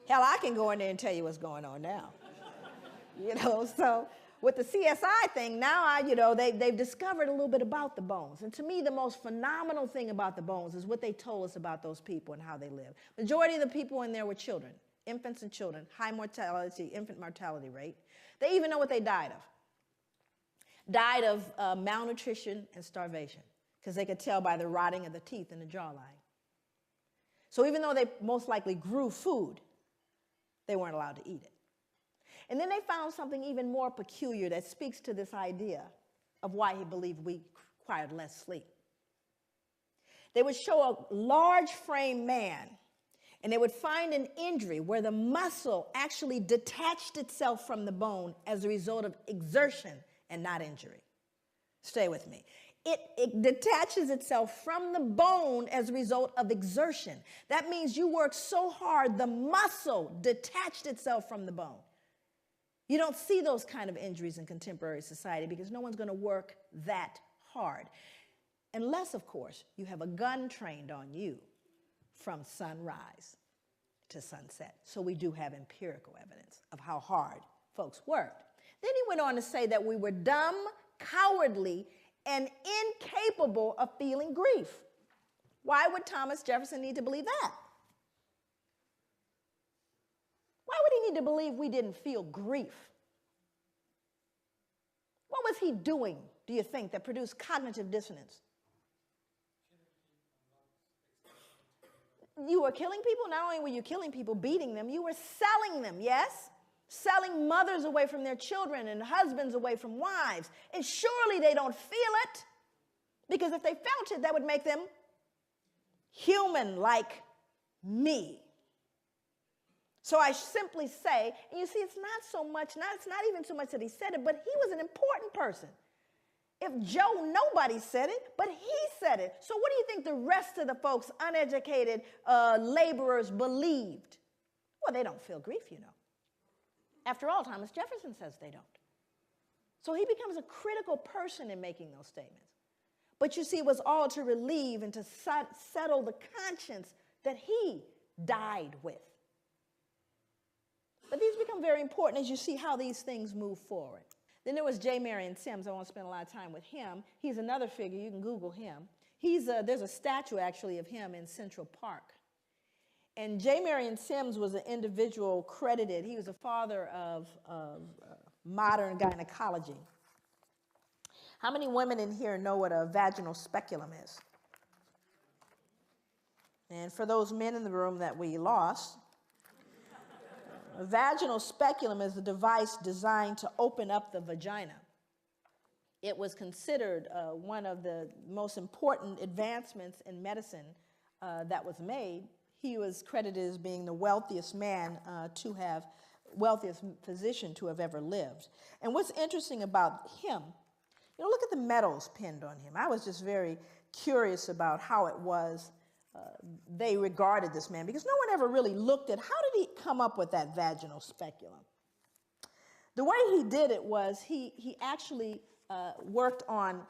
Hell, I can go in there and tell you what's going on now. So with the CSI thing, now they've discovered a little bit about the bones. And to me, the most phenomenal thing about the bones is what they told us about those people and how they live. Majority of the people in there were children, infants and children, high mortality, infant mortality rate. They even know what they died of. Died of malnutrition and starvation, because they could tell by the rotting of the teeth and the jawline. So even though they most likely grew food, they weren't allowed to eat it. And then they found something even more peculiar that speaks to this idea of why he believed we required less sleep. They would show a large frame man, and they would find an injury where the muscle actually detached itself from the bone as a result of exertion and not injury. Stay with me. It detaches itself from the bone as a result of exertion. That means you work so hard, the muscle detached itself from the bone. You don't see those kind of injuries in contemporary society because no one's going to work that hard. Unless, of course, you have a gun trained on you from sunrise to sunset. So we do have empirical evidence of how hard folks worked. Then he went on to say that we were dumb, cowardly, and incapable of feeling grief. Why would Thomas Jefferson need to believe that? Why would he need to believe we didn't feel grief? What was he doing, do you think, that produced cognitive dissonance? You were killing people. Not only were you killing people, beating them, you were selling them, yes? Selling mothers away from their children and husbands away from wives. And surely they don't feel it, because if they felt it, that would make them human like me. So I simply say, and you see, it's not even so much that he said it, but he was an important person. If Joe, nobody said it, but he said it. So what do you think the rest of the folks, uneducated laborers, believed? Well, they don't feel grief, After all, Thomas Jefferson says they don't. So he becomes a critical person in making those statements. But you see, it was all to relieve and to settle the conscience that he died with. But these become very important as you see how these things move forward. Then there was J. Marion Sims. I won't spend a lot of time with him. He's another figure. You can Google him. There's a statue, actually, of him in Central Park. And J. Marion Sims was an individual credited. He was a father of modern gynecology. How many women in here know what a vaginal speculum is? And for those men in the room that we lost, a vaginal speculum is a device designed to open up the vagina. It was considered one of the most important advancements in medicine that was made. He was credited as being the wealthiest wealthiest physician to have ever lived. And what's interesting about him, look at the medals pinned on him. I was just very curious about how it was they regarded this man, because no one ever really looked at how did he come up with that vaginal speculum. The way he did it was he actually worked on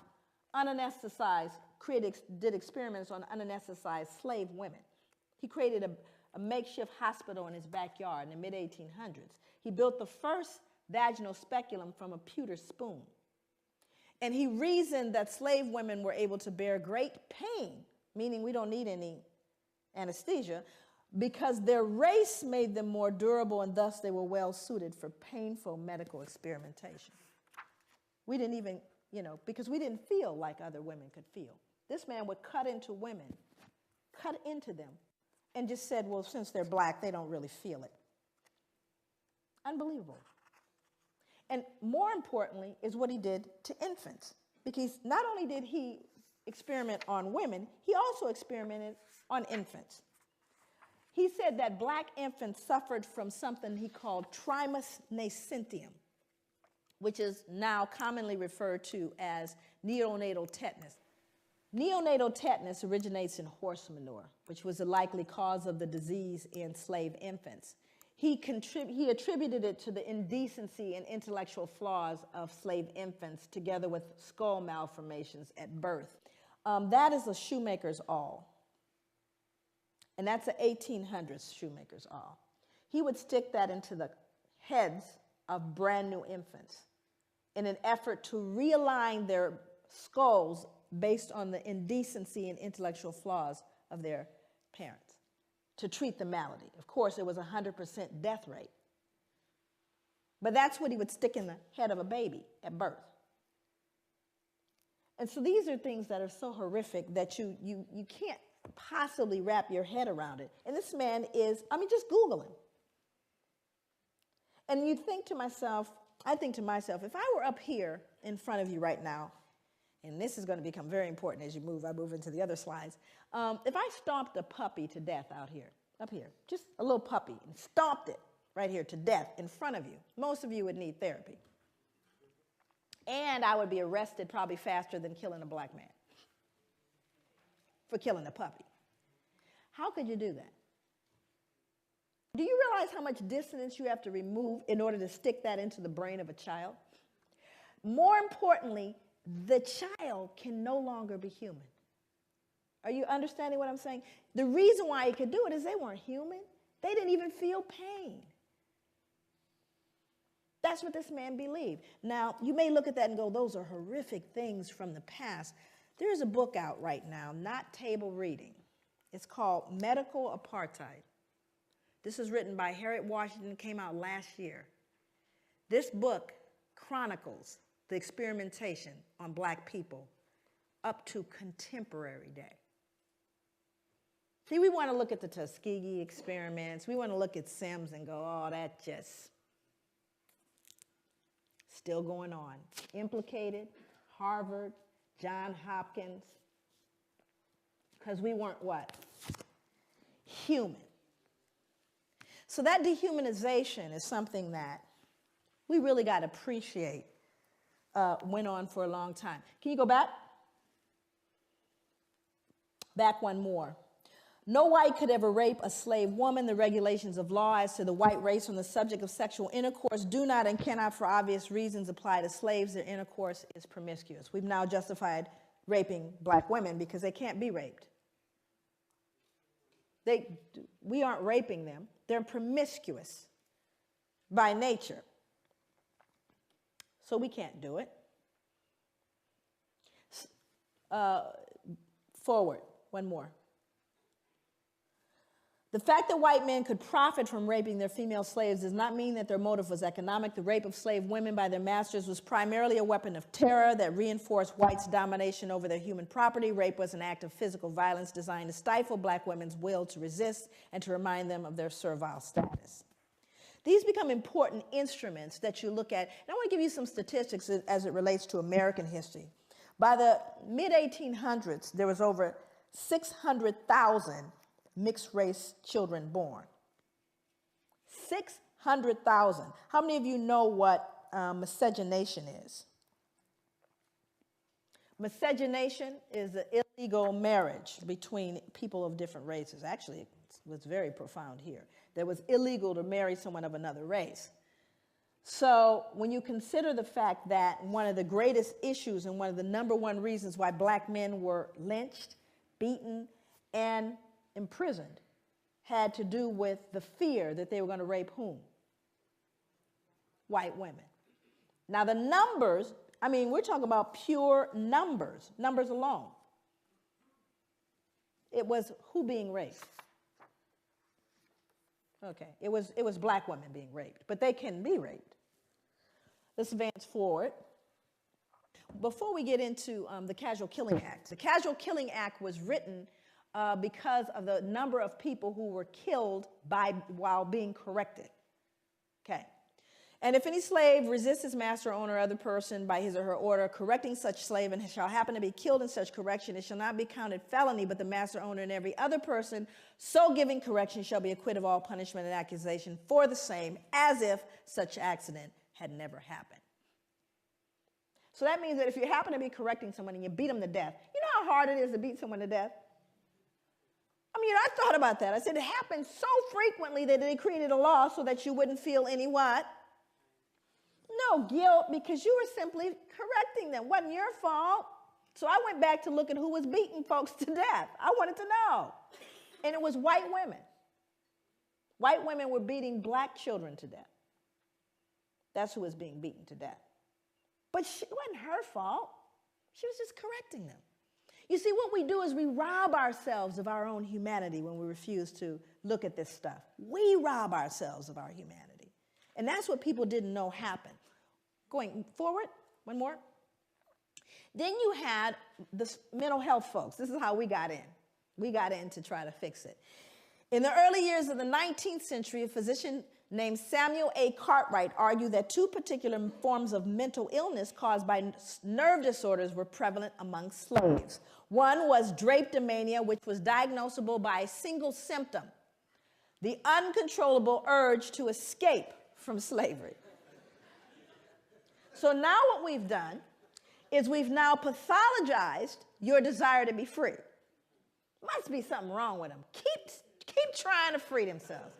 did experiments on unanesthetized slave women. He created a makeshift hospital in his backyard in the mid-1800s. He built the first vaginal speculum from a pewter spoon. And he reasoned that slave women were able to bear great pain, meaning we don't need any anesthesia, because their race made them more durable, and thus they were well suited for painful medical experimentation. We didn't even, because we didn't feel like other women could feel. This man would cut into women, cut into them, and just said, well, since they're black, they don't really feel it. Unbelievable. And more importantly is what he did to infants. Because not only did he experiment on women, he also experimented on infants. He said that black infants suffered from something he called trimus nascentium, which is now commonly referred to as neonatal tetanus. Neonatal tetanus originates in horse manure, which was a likely cause of the disease in slave infants. He attributed it to the indecency and intellectual flaws of slave infants, together with skull malformations at birth. That is a shoemaker's awl. And that's an 1800s shoemaker's awl. He would stick that into the heads of brand new infants in an effort to realign their skulls based on the indecency and intellectual flaws of their parents, to treat the malady. Of course, it was 100% death rate. But that's what he would stick in the head of a baby at birth. And so these are things that are so horrific that you can't possibly wrap your head around it. And this man is, just Google him. And you think to myself, I think to myself, if I were up here in front of you right now, and this is going to become very important as I move into the other slides. If I stomped a puppy to death out here, up here, just a little puppy, and stomped it right here to death in front of you, most of you would need therapy. And I would be arrested probably faster than killing a black man for killing a puppy. How could you do that? Do you realize how much dissonance you have to remove in order to stick that into the brain of a child? More importantly, the child can no longer be human. Are you understanding what I'm saying? The reason why he could do it is they weren't human. They didn't even feel pain. That's what this man believed. Now, you may look at that and go, those are horrific things from the past. There is a book out right now, not table reading. It's called Medical Apartheid. This is written by Harriet Washington, came out last year. This book chronicles the experimentation on black people up to contemporary day. See, we want to look at the Tuskegee experiments. We want to look at Sims and go, oh, that just still going on. Implicated, Harvard, Johns Hopkins, because we weren't what? Human. So that dehumanization is something that we really got to appreciate. Went on for a long time. Can you go back? Back one more. No white could ever rape a slave woman. The regulations of law as to the white race on the subject of sexual intercourse do not and cannot, for obvious reasons, apply to slaves. Their intercourse is promiscuous. We've now justified raping black women because they can't be raped. We aren't raping them. They're promiscuous by nature. So we can't do it. Forward, one more. The fact that white men could profit from raping their female slaves does not mean that their motive was economic. The rape of slave women by their masters was primarily a weapon of terror that reinforced whites' domination over their human property. Rape was an act of physical violence designed to stifle black women's will to resist and to remind them of their servile status. These become important instruments that you look at. And I want to give you some statistics as it relates to American history. By the mid-1800s, there was over 600,000 mixed-race children born. 600,000. How many of you know what miscegenation is? Miscegenation is an illegal marriage between people of different races. Actually, it was very profound here. That was illegal to marry someone of another race. So when you consider the fact that one of the greatest issues and one of the number one reasons why black men were lynched, beaten, and imprisoned had to do with the fear that they were going to rape whom? White women. Now the numbers, we're talking about pure numbers alone. It was who being raped? Okay, it was black women being raped, but they can be raped. Let's advance forward. Before we get into the Casual Killing Act, the Casual Killing Act was written because of the number of people who were killed while being corrected. Okay, And if any slave resists his master, owner, or other person by his or her order, correcting such slave, and shall happen to be killed in such correction, it shall not be counted felony, but the master, owner, and every other person so giving correction shall be acquitted of all punishment and accusation for the same, as if such accident had never happened. So that means that if you happen to be correcting someone and you beat them to death, you know how hard it is to beat someone to death? I mean, I thought about that. I said it happens so frequently that they created a law so that you wouldn't feel any what? No guilt, because you were simply correcting them. It wasn't your fault. So I went back to look at who was beating folks to death. I wanted to know. And it was white women. White women were beating black children to death. That's who was being beaten to death. But it wasn't her fault. She was just correcting them. You see, what we do is we rob ourselves of our own humanity when we refuse to look at this stuff. We rob ourselves of our humanity. And that's what people didn't know happened. Going forward, one more. Then you had the mental health folks. This is how we got in. We got in to try to fix it. In the early years of the 19th century, a physician named Samuel A. Cartwright argued that two particular forms of mental illness caused by nerve disorders were prevalent among slaves. One was drapetomania, which was diagnosable by a single symptom: the uncontrollable urge to escape from slavery. So now what we've done is we've now pathologized your desire to be free. Must be something wrong with them. Keep trying to free themselves.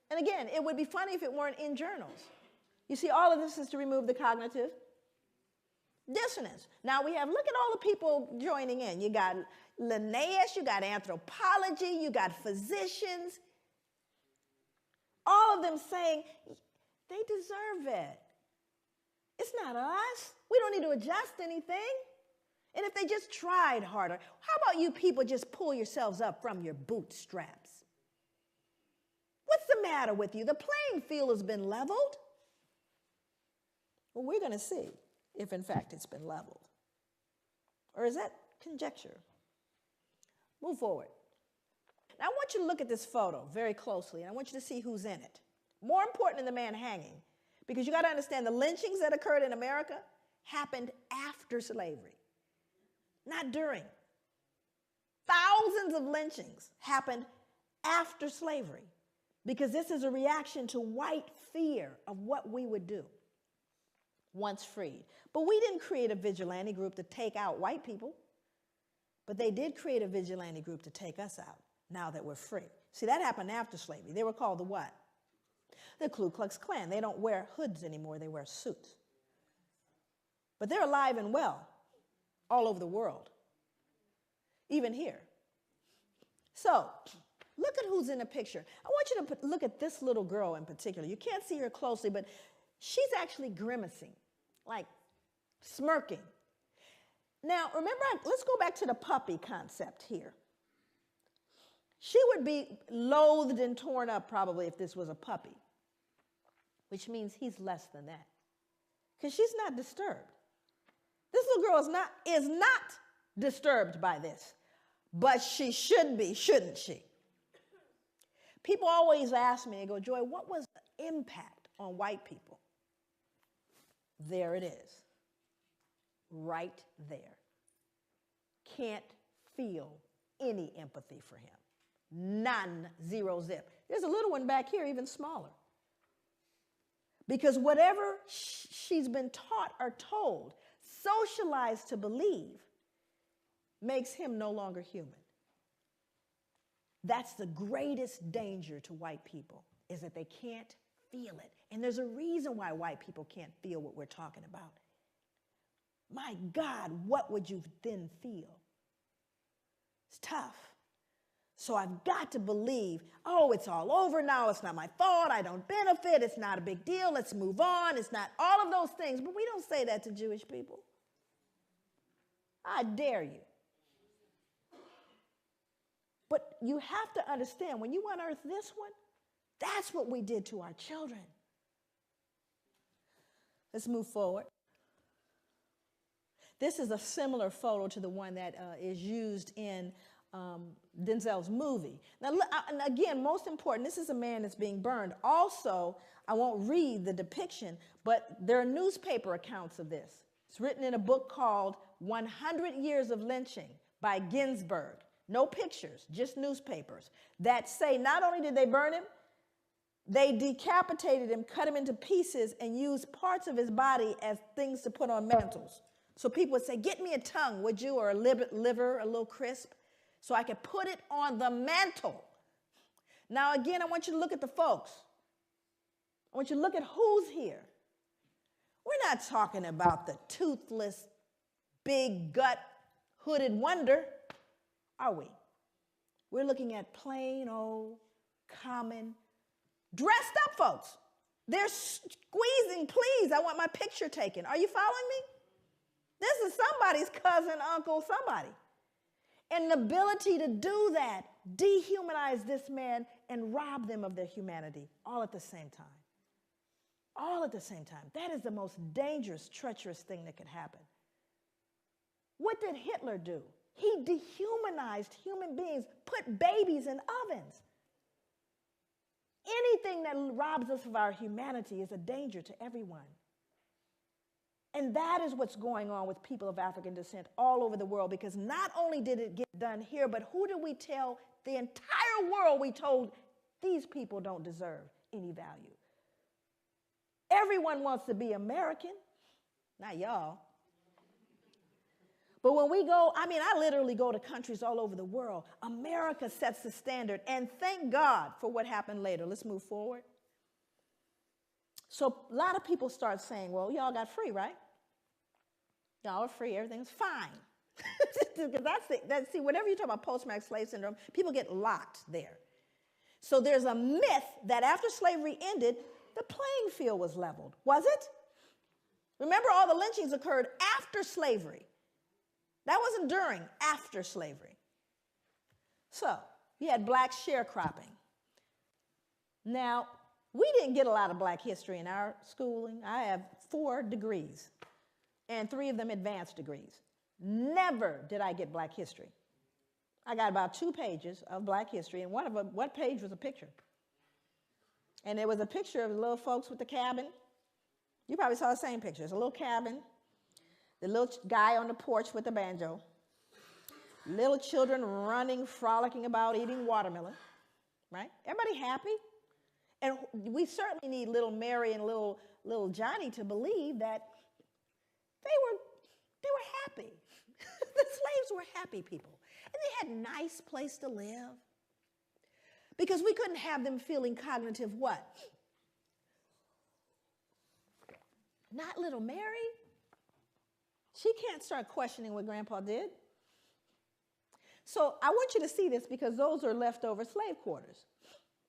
And again, it would be funny if it weren't in journals. You see, all of this is to remove the cognitive dissonance. Now we have, look at all the people joining in. You got Linnaeus, you got anthropology, you got physicians. All of them saying, they deserve it. It's not us. We don't need to adjust anything. And if they just tried harder, how about you people just pull yourselves up from your bootstraps? What's the matter with you? The playing field has been leveled. Well, we're going to see if, in fact, it's been leveled. Or is that conjecture? Move forward. Now, I want you to look at this photo very closely, and I want you to see who's in it. More important than the man hanging, because you got to understand the lynchings that occurred in America happened after slavery, not during. Thousands of lynchings happened after slavery, because this is a reaction to white fear of what we would do once freed. But we didn't create a vigilante group to take out white people, but they did create a vigilante group to take us out now that we're free. See, that happened after slavery. They were called the what? The Ku Klux Klan. They don't wear hoods anymore, they wear suits. But they're alive and well all over the world, even here. So, look at who's in the picture. I want you to look at this little girl in particular. You can't see her closely, but she's actually grimacing, like smirking. Now, remember, let's go back to the puppy concept here. She would be loathed and torn up probably if this was a puppy, which means he's less than that, because she's not disturbed. This little girl is not disturbed by this, but she should be, shouldn't she? People always ask me, they go, Joy, what was the impact on white people? There it is, right there. Can't feel any empathy for him. None, zero, zip. There's a little one back here, even smaller. Because whatever she's been taught or told, socialized to believe, makes him no longer human. That's the greatest danger to white people, is that they can't feel it. And there's a reason why white people can't feel what we're talking about. My God, what would you then feel? It's tough. So I've got to believe, oh, it's all over now. It's not my fault. I don't benefit. It's not a big deal. Let's move on. It's not all of those things. But we don't say that to Jewish people. I dare you. But you have to understand, when you unearth this one, that's what we did to our children. Let's move forward. This is a similar photo to the one that is used in Denzel's movie. Now, and again, most important, this is a man that's being burned. Also, I won't read the depiction, but there are newspaper accounts of this. It's written in a book called 100 Years of Lynching by Ginsberg. No pictures, just newspapers that say not only did they burn him, they decapitated him, cut him into pieces, and used parts of his body as things to put on mantles. So people would say, get me a tongue, would you, or a liver, a little crisp, so I could put it on the mantle. Now, again, I want you to look at the folks. I want you to look at who's here. We're not talking about the toothless, big gut, hooded wonder, are we? We're looking at plain old, common, dressed up folks. They're squeezing, please, I want my picture taken. Are you following me? This is somebody's cousin, uncle, somebody. And the ability to do that, dehumanize this man and rob them of their humanity all at the same time. All at the same time. That is the most dangerous, treacherous thing that could happen. What did Hitler do? He dehumanized human beings, put babies in ovens. Anything that robs us of our humanity is a danger to everyone. And that is what's going on with people of African descent all over the world, because not only did it get done here, but who did we tell? The entire world we told these people don't deserve any value. Everyone wants to be American, not y'all. But when we go, I literally go to countries all over the world. America sets the standard, and thank God for what happened later. Let's move forward. So a lot of people start saying, well, y'all got free, right? Y'all are free, everything's fine. Because see, whenever you talk about post-traumatic slave syndrome, people get locked there. So there's a myth that after slavery ended, the playing field was leveled. Was it? Remember, all the lynchings occurred after slavery. That wasn't during, after slavery. So you had black sharecropping. Now, we didn't get a lot of black history in our schooling. I have 4 degrees, and 3 of them advanced degrees. Never did I get black history. I got about 2 pages of black history, and one page was a picture. And there was a picture of the little folks with the cabin. You probably saw the same picture. It's a little cabin, the little guy on the porch with the banjo, little children running, frolicking about, eating watermelon, right? Everybody happy? And we certainly need little Mary and little Johnny to believe that they were happy. The slaves were happy people. And they had a nice place to live. Because we couldn't have them feeling cognitive what? Not little Mary. She can't start questioning what Grandpa did. So I want you to see this, because those are leftover slave quarters.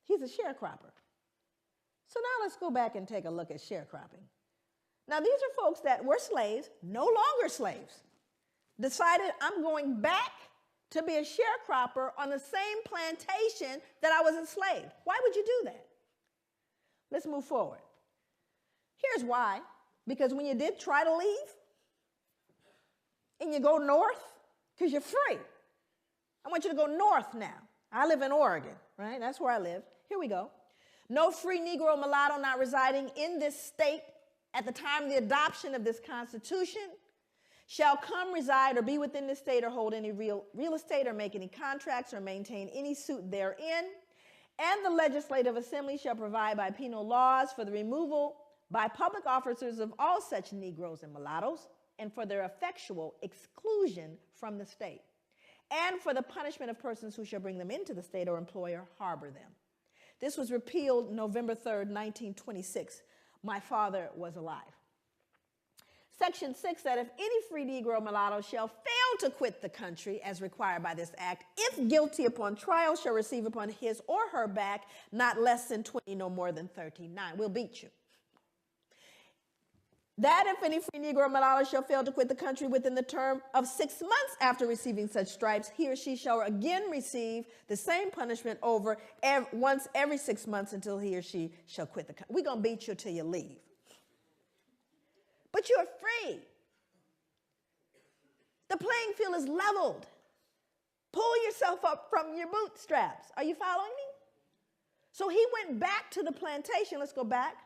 He's a sharecropper. So now let's go back and take a look at sharecropping. Now these are folks that were slaves, no longer slaves, decided I'm going back to be a sharecropper on the same plantation that I was enslaved. Why would you do that? Let's move forward. Here's why. Because when you did try to leave, and you go north, because you're free. I want you to go north now. I live in Oregon, right? That's where I live. Here we go. No free Negro mulatto not residing in this state at the time of the adoption of this Constitution shall come, reside, or be within this state, or hold any real estate, or make any contracts, or maintain any suit therein. And the Legislative Assembly shall provide by penal laws for the removal by public officers of all such Negroes and mulattoes, and for their effectual exclusion from the state, and for the punishment of persons who shall bring them into the state or employ or harbor them. This was repealed November 3rd, 1926. My father was alive. Section 6 said, if any free Negro mulatto shall fail to quit the country as required by this act, if guilty upon trial, shall receive upon his or her back not less than 20, no more than 39. We'll beat you. That if any free Negro mulatto shall fail to quit the country within the term of 6 months after receiving such stripes, he or she shall again receive the same punishment once every 6 months until he or she shall quit the country. We're going to beat you till you leave. But you're free. The playing field is leveled. Pull yourself up from your bootstraps. Are you following me? So he went back to the plantation. Let's go back.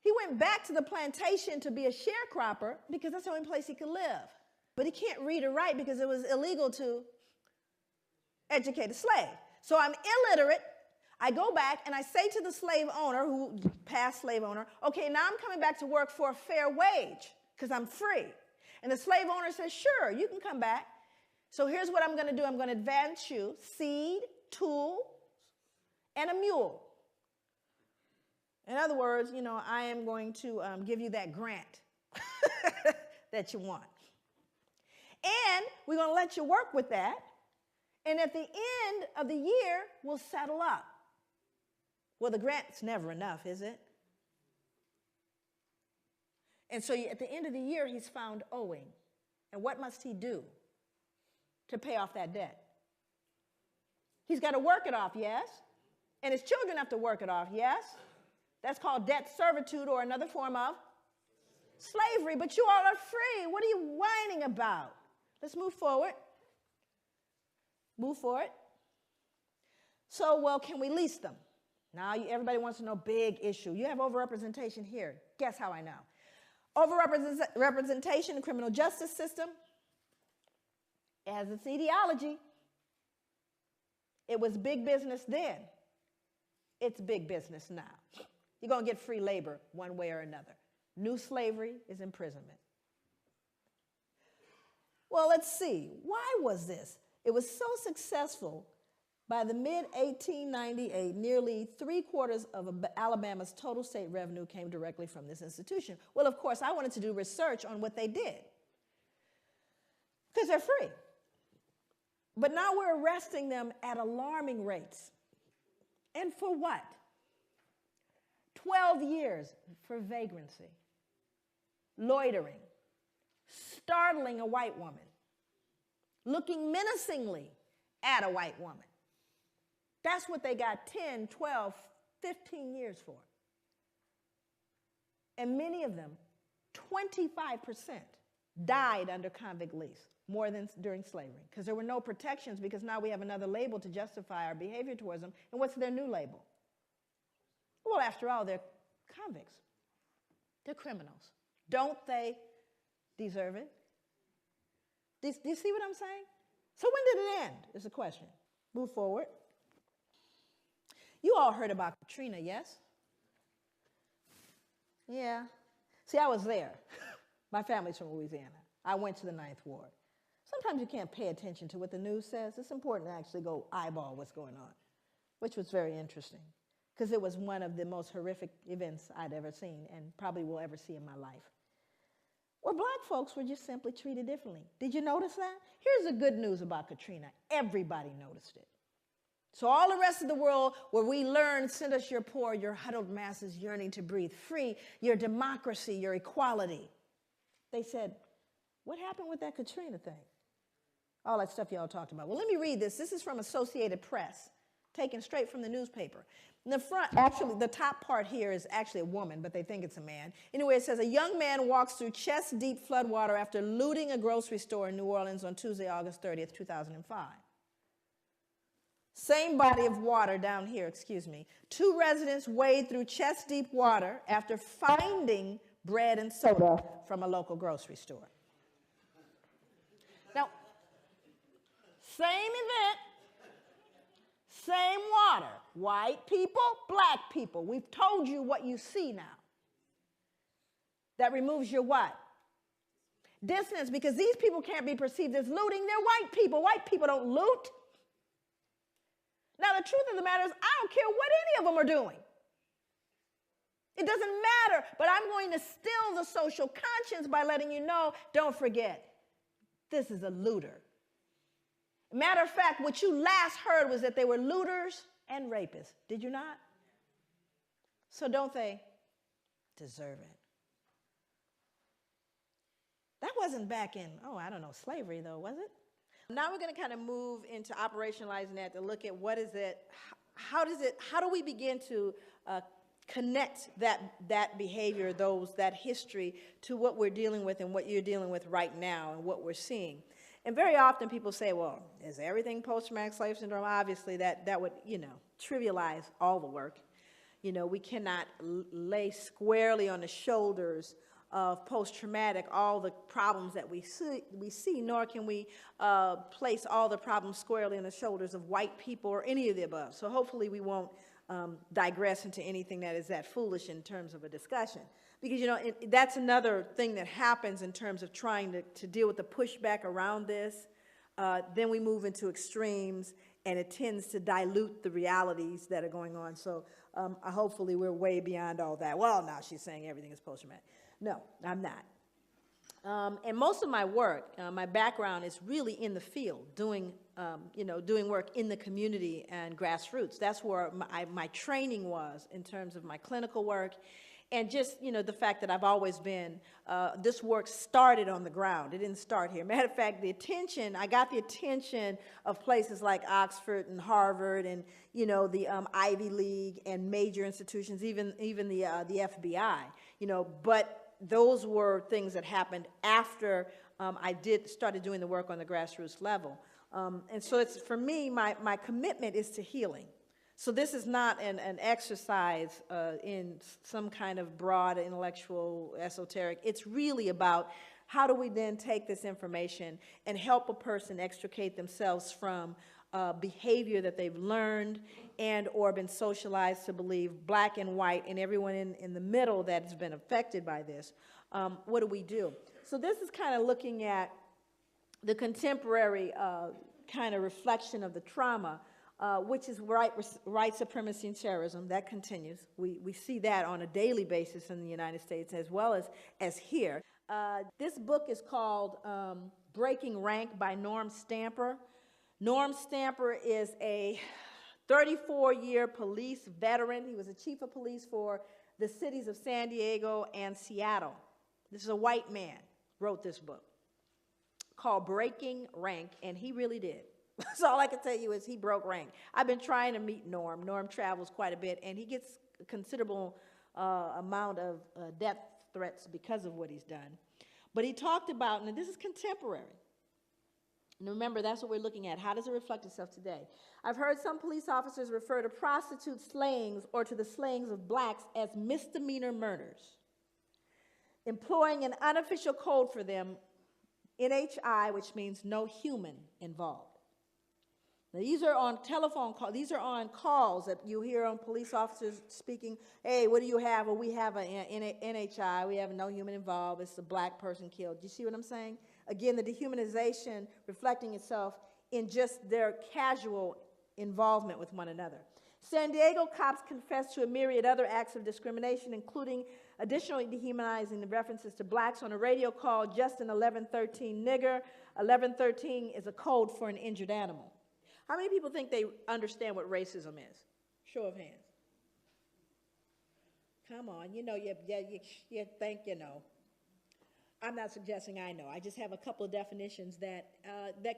He went back to the plantation to be a sharecropper because that's the only place he could live. But he can't read or write because it was illegal to educate a slave. So I'm illiterate. I go back and I say to the slave owner, who past slave owner, okay, now I'm coming back to work for a fair wage because I'm free. And the slave owner says, sure, you can come back. So here's what I'm going to do. I'm going to advance you seed, tools, and a mule. In other words, you know, I am going to give you that grant that you want. And we're going to let you work with that. And at the end of the year, we'll settle up. Well, the grant's never enough, is it? And so at the end of the year, he's found owing. And what must he do to pay off that debt? He's got to work it off, yes? And his children have to work it off, yes? That's called debt servitude, or another form of slavery. But you all are free. What are you whining about? Let's move forward. Move forward. So, well, can we lease them? Now, everybody wants to know big issue. You have overrepresentation here. Guess how I know? Overrepresentation in the criminal justice system has its etiology. It was big business then. It's big business now. You're going to get free labor one way or another. New slavery is imprisonment. Well, let's see. Why was this? It was so successful. By the mid-1898, nearly 3/4 of Alabama's total state revenue came directly from this institution. Well, of course, I wanted to do research on what they did because they're free. But now we're arresting them at alarming rates. And for what? 12 years for vagrancy, loitering, startling a white woman, looking menacingly at a white woman. That's what they got 10, 12, 15 years for. And many of them, 25%, died under convict lease, more than during slavery, because there were no protections, because now we have another label to justify our behavior towards them. And what's their new label? Well, after all, they're convicts. They're criminals. Don't they deserve it? Do you see what I'm saying? So when did it end, is the question. Move forward. You all heard about Katrina, yes? Yeah. See, I was there. My family's from Louisiana. I went to the 9th Ward. Sometimes you can't pay attention to what the news says. It's important to actually go eyeball what's going on, which was very interesting, because it was one of the most horrific events I'd ever seen and probably will ever see in my life. Well, black folks were just simply treated differently. Did you notice that? Here's the good news about Katrina. Everybody noticed it. So all the rest of the world, where we learned, send us your poor, your huddled masses yearning to breathe free, your democracy, your equality. They said, what happened with that Katrina thing? All that stuff y'all talked about. Well, let me read this. This is from Associated Press, taken straight from the newspaper. In the front, actually, the top part here is actually a woman, but they think it's a man. Anyway, it says, a young man walks through chest-deep floodwater after looting a grocery store in New Orleans on Tuesday, August 30th, 2005. Same body of water down here, excuse me. 2 residents wade through chest-deep water after finding bread and soda from a local grocery store. Now, same event, same water. White people, black people. We've told you what you see now. That removes your what? Dissonance, because these people can't be perceived as looting. They're white people. White people don't loot. Now, the truth of the matter is, I don't care what any of them are doing. It doesn't matter, but I'm going to still the social conscience by letting you know, don't forget, this is a looter. Matter of fact, what you last heard was that they were looters and rapists. Did you not? So don't they deserve it? That wasn't back in, slavery though, was it? Now we're going to kind of move into operationalizing that to look at what is it, how do we begin to connect that behavior, that history to what we're dealing with and what you're dealing with right now and what we're seeing. And very often people say, well, is everything post-traumatic slave syndrome? Obviously, that would, trivialize all the work. We cannot lay squarely on the shoulders of post-traumatic all the problems that we see, nor can we place all the problems squarely on the shoulders of white people or any of the above. So hopefully we won't digress into anything that is that foolish in terms of a discussion. Because, that's another thing that happens in terms of trying to deal with the pushback around this. Then we move into extremes, and it tends to dilute the realities that are going on. So hopefully we're way beyond all that. Well, now she's saying everything is post-traumatic. No, I'm not. And most of my work, my background is really in the field, doing work in the community and grassroots. That's where my training was in terms of my clinical work. And just, the fact that I've always been, this work started on the ground. It didn't start here. Matter of fact, I got the attention of places like Oxford and Harvard and, the Ivy League and major institutions, even the FBI, but those were things that happened after I started doing the work on the grassroots level. And so for me, my commitment is to healing. So this is not an exercise in some kind of broad intellectual esoteric. It's really about how do we then take this information and help a person extricate themselves from behavior that they've learned and or been socialized to believe, black and white, and everyone in the middle that has been affected by this. What do we do? So this is kind of looking at the contemporary kind of reflection of the trauma, which is white supremacy and terrorism. That continues. We see that on a daily basis in the United States as well as here. This book is called Breaking Rank by Norm Stamper. Norm Stamper is a 34-year police veteran. He was a chief of police for the cities of San Diego and Seattle. This is a white man wrote this book called Breaking Rank, and he really did. So all I can tell you is he broke rank. I've been trying to meet Norm. Norm travels quite a bit, and he gets a considerable amount of death threats because of what he's done. But he talked about, and this is contemporary. And remember, that's what we're looking at. How does it reflect itself today? I've heard some police officers refer to prostitute slayings or to the slayings of blacks as misdemeanor murders, employing an unofficial code for them, NHI, which means no human involved. Now, these are on telephone calls. These are on calls that you hear on police officers speaking, hey, what do you have? Well, we have an NHI. We have no human involved. It's a black person killed. Do you see what I'm saying? Again, the dehumanization reflecting itself in just their casual involvement with one another. San Diego cops confessed to a myriad other acts of discrimination, including additionally dehumanizing the references to blacks on a radio call, Justin 1113 nigger. 1113 is a code for an injured animal. How many people think they understand what racism is? Show of hands. Come on, you think you know. I'm not suggesting I know. I just have a couple of definitions that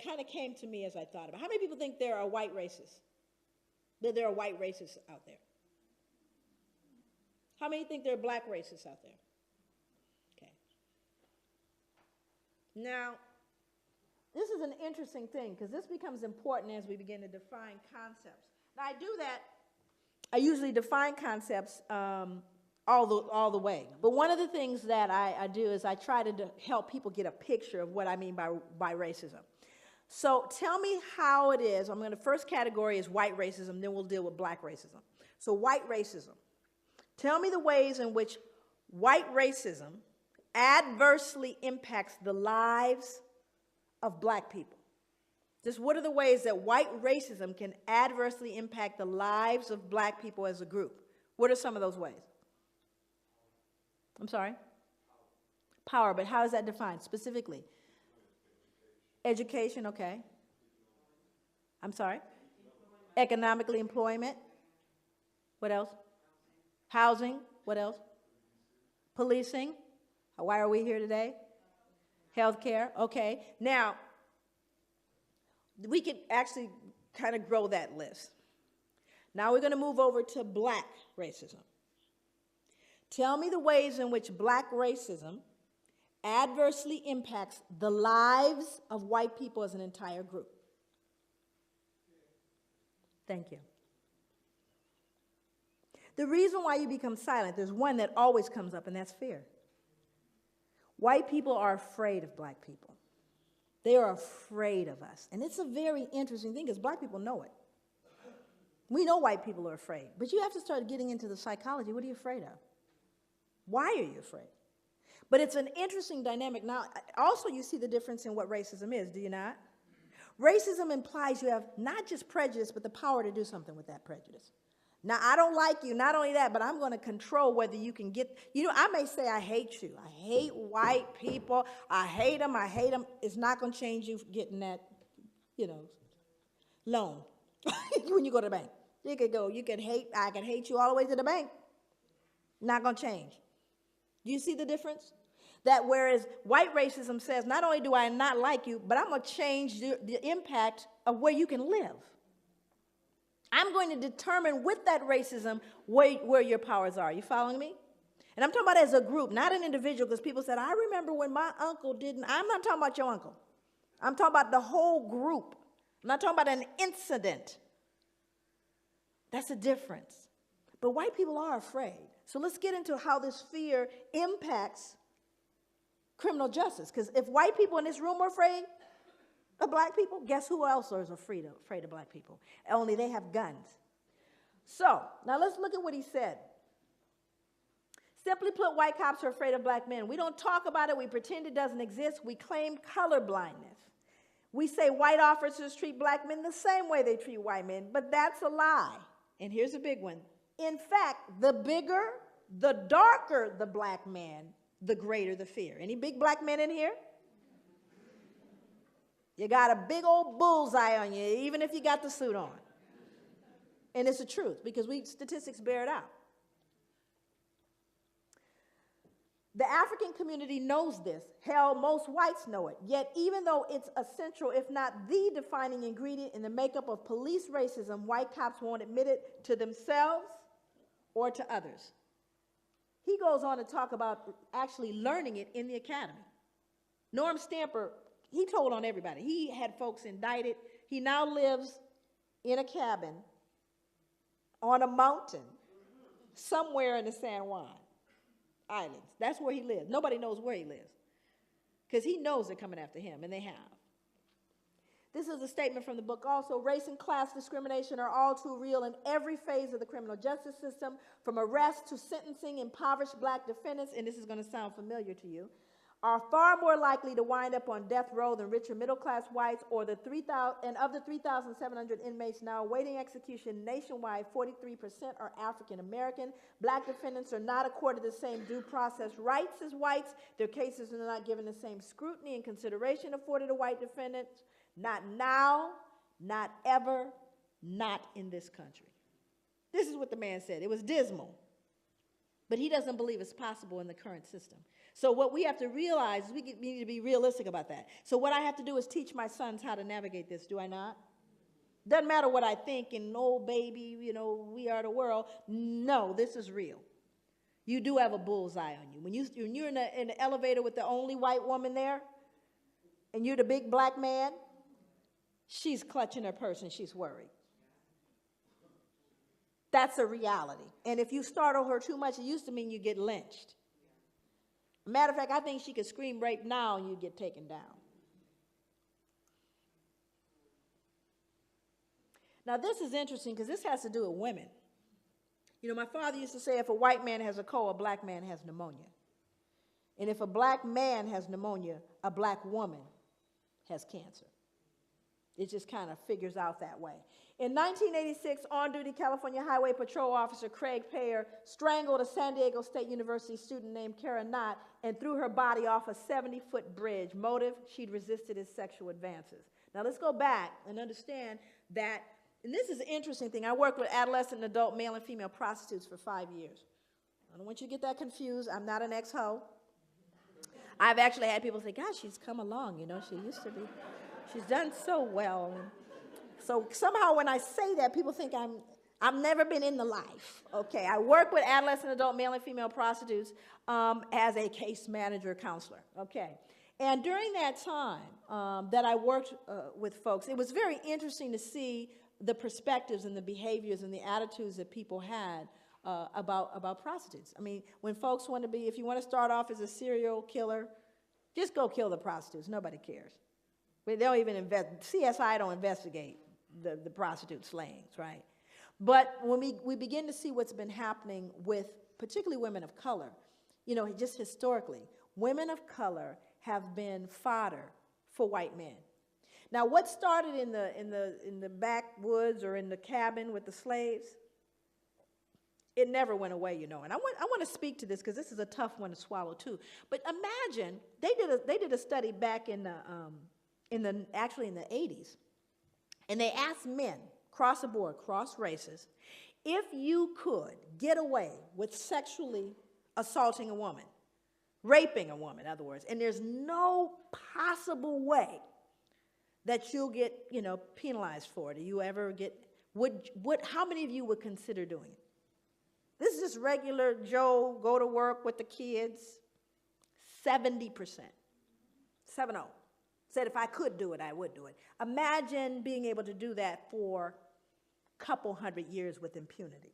kind of came to me as I thought about it. How many people think there are white racists? That there are white racists out there? How many think there are black racists out there? Okay. Now, this is an interesting thing because this becomes important as we begin to define concepts. Now, I do that. I usually define concepts all the way. But one of the things that I do is I try to help people get a picture of what I mean by racism. So tell me how it is. The first category is white racism, then we'll deal with black racism. So white racism. Tell me the ways in which white racism adversely impacts the lives of black people. Just what are the ways that white racism can adversely impact the lives of black people as a group? What are some of those ways? I'm sorry? Power, but how is that defined specifically? Education, okay. I'm sorry? Economically, employment. What else? Housing, what else? Policing. Why are we here today? Healthcare, okay. Now, we could actually kind of grow that list. Now we're going to move over to black racism. Tell me the ways in which black racism adversely impacts the lives of white people as an entire group. Thank you. The reason why you become silent, there's one that always comes up, and that's fear. White people are afraid of black people. They are afraid of us. And it's a very interesting thing because black people know it. We know white people are afraid, but you have to start getting into the psychology. What are you afraid of? Why are you afraid? But it's an interesting dynamic. Now, also you see the difference in what racism is, do you not? Racism implies you have not just prejudice, but the power to do something with that prejudice. Now, I don't like you, not only that, but I'm going to control whether you can get, I may say I hate you. I hate white people. I hate them. It's not going to change you getting that, loan when you go to the bank. I can hate you all the way to the bank. Not going to change. Do you see the difference? That whereas white racism says, not only do I not like you, but I'm going to change the impact of where you can live. I'm going to determine with that racism where your powers are. You following me? And I'm talking about as a group, not an individual, because people said, I remember when my uncle didn't. I'm not talking about your uncle. I'm talking about the whole group. I'm not talking about an incident. That's a difference. But white people are afraid. So let's get into how this fear impacts criminal justice. Because if white people in this room are afraid of black people, guess who else is afraid of black people? Only they have guns. So now let's look at what he said. Simply put, white cops are afraid of black men. We don't talk about it. We pretend it doesn't exist. We claim color blindness. We say white officers treat black men the same way they treat white men, but that's a lie. And here's a big one. In fact, the bigger, the darker the black man, the greater the fear. Any big black men in here? You got a big old bullseye on you, even if you got the suit on. And it's the truth, because statistics bear it out. The African community knows this. Hell, most whites know it. Yet, even though it's essential, if not the defining ingredient in the makeup of police racism, white cops won't admit it to themselves or to others. He goes on to talk about actually learning it in the academy. Norm Stamper, he told on everybody. He had folks indicted. He now lives in a cabin on a mountain somewhere in the San Juan Islands. That's where he lives. Nobody knows where he lives because he knows they're coming after him, and they have. This is a statement from the book also. Race and class discrimination are all too real in every phase of the criminal justice system, from arrest to sentencing. Impoverished black defendants, and this is going to sound familiar to you, are far more likely to wind up on death row than richer middle-class whites, or the 3,000, and of the 3,700 inmates now awaiting execution nationwide, 43% are African American. Black defendants are not accorded the same due process rights as whites. Their cases are not given the same scrutiny and consideration afforded to white defendants. Not now, not ever, not in this country. This is what the man said. It was dismal. But he doesn't believe it's possible in the current system. So what we have to realize is we need to be realistic about that. So what I have to do is teach my sons how to navigate this, do I not? Doesn't matter what I think and, oh, baby, we are the world. No, this is real. You do have a bullseye on you. When you're in the elevator with the only white woman there, and you're the big black man, she's clutching her purse and she's worried. That's a reality. And if you startle her too much, it used to mean you get lynched. Matter of fact, I think she could scream rape now and you'd get taken down. Now, this is interesting because this has to do with women. My father used to say if a white man has a cold, a black man has pneumonia. And if a black man has pneumonia, a black woman has cancer. It just kind of figures out that way. In 1986, on-duty California Highway Patrol Officer Craig Payer strangled a San Diego State University student named Kara Knott and threw her body off a 70-foot bridge. Motive, she'd resisted his sexual advances. Now let's go back and understand that, and this is an interesting thing. I worked with adolescent and adult male and female prostitutes for 5 years. I don't want you to get that confused. I'm not an ex-ho. I've actually had people say, gosh, she's come along, she used to be. She's done so well. So somehow when I say that, people think I've never been in the life, okay? I work with adolescent, adult, male and female prostitutes as a case manager counselor, okay? And during that time that I worked with folks, it was very interesting to see the perspectives and the behaviors and the attitudes that people had about prostitutes. I mean, when folks want to be, if you want to start off as a serial killer, just go kill the prostitutes. Nobody cares. They don't even CSI don't investigate the prostitute slayings, right? But when we begin to see what's been happening with particularly women of color, you know, just historically, women of color have been fodder for white men. Now, what started in the backwoods or in the cabin with the slaves, it never went away, you know. And I want to speak to this because this is a tough one to swallow too. But imagine they did a study back actually in the 80s, and they asked men across the board, cross races, if you could get away with sexually assaulting a woman, raping a woman, in other words, and there's no possible way that you'll get, you know, penalized for it, or you ever get, how many of you would consider doing it? This is just regular Joe, go to work with the kids. 70%. 7-0. Said if I could do it, I would do it. Imagine being able to do that for a couple hundred years with impunity.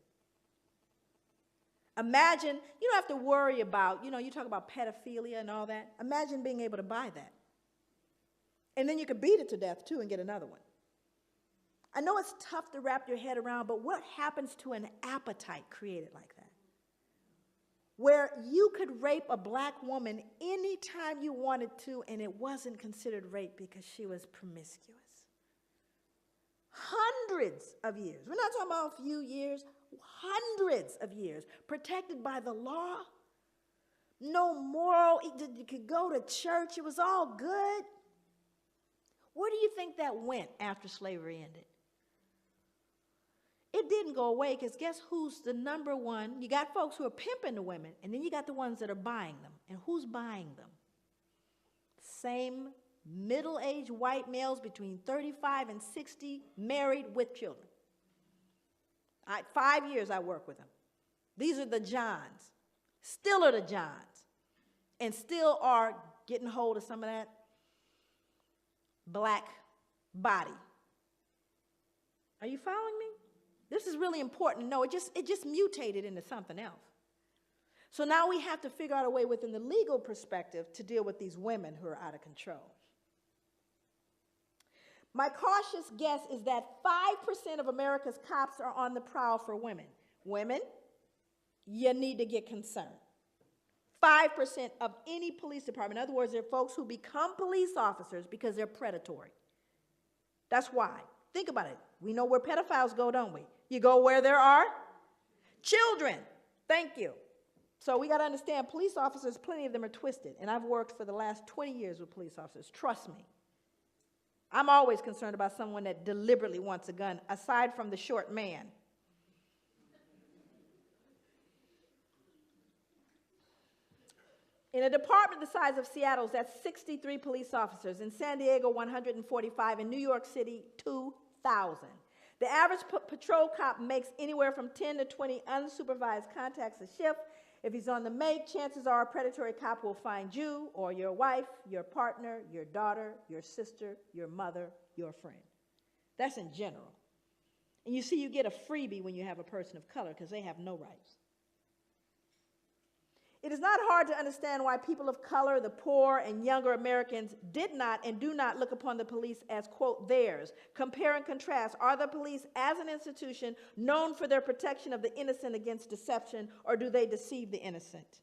Imagine, you don't have to worry about, you know, you talk about pedophilia and all that. Imagine being able to buy that. And then you could beat it to death, too, and get another one. I know it's tough to wrap your head around, but what happens to an appetite created like that? Where you could rape a black woman anytime you wanted to, and it wasn't considered rape because she was promiscuous. Hundreds of years. We're not talking about a few years. Hundreds of years. Protected by the law. No moral. You could go to church. It was all good. Where do you think that went after slavery ended? It didn't go away because guess who's the number one? You got folks who are pimping the women, and then you got the ones that are buying them. And who's buying them? Same middle-aged white males between 35 and 60, married with children. 5 years I work with them. These are the Johns. Still are the Johns. And still are getting hold of some of that black body. Are you following me? This is really important to know. It just mutated into something else. So now we have to figure out a way within the legal perspective to deal with these women who are out of control. My cautious guess is that 5% of America's cops are on the prowl for women. Women, you need to get concerned. 5% of any police department. In other words, there are folks who become police officers because they're predatory. That's why. Think about it. We know where pedophiles go, don't we? You go where there are children. Thank you. So we got to understand police officers, plenty of them are twisted. And I've worked for the last 20 years with police officers. Trust me. I'm always concerned about someone that deliberately wants a gun, aside from the short man. In a department the size of Seattle's, that's 63 police officers. In San Diego, 145. In New York City, 2,000. The average patrol cop makes anywhere from 10 to 20 unsupervised contacts a shift. If he's on the make, chances are a predatory cop will find you or your wife, your partner, your daughter, your sister, your mother, your friend. That's in general. And you see, you get a freebie when you have a person of color because they have no rights. It is not hard to understand why people of color, the poor, and younger Americans did not and do not look upon the police as, quote, theirs. Compare and contrast. Are the police, as an institution, known for their protection of the innocent against deception, or do they deceive the innocent?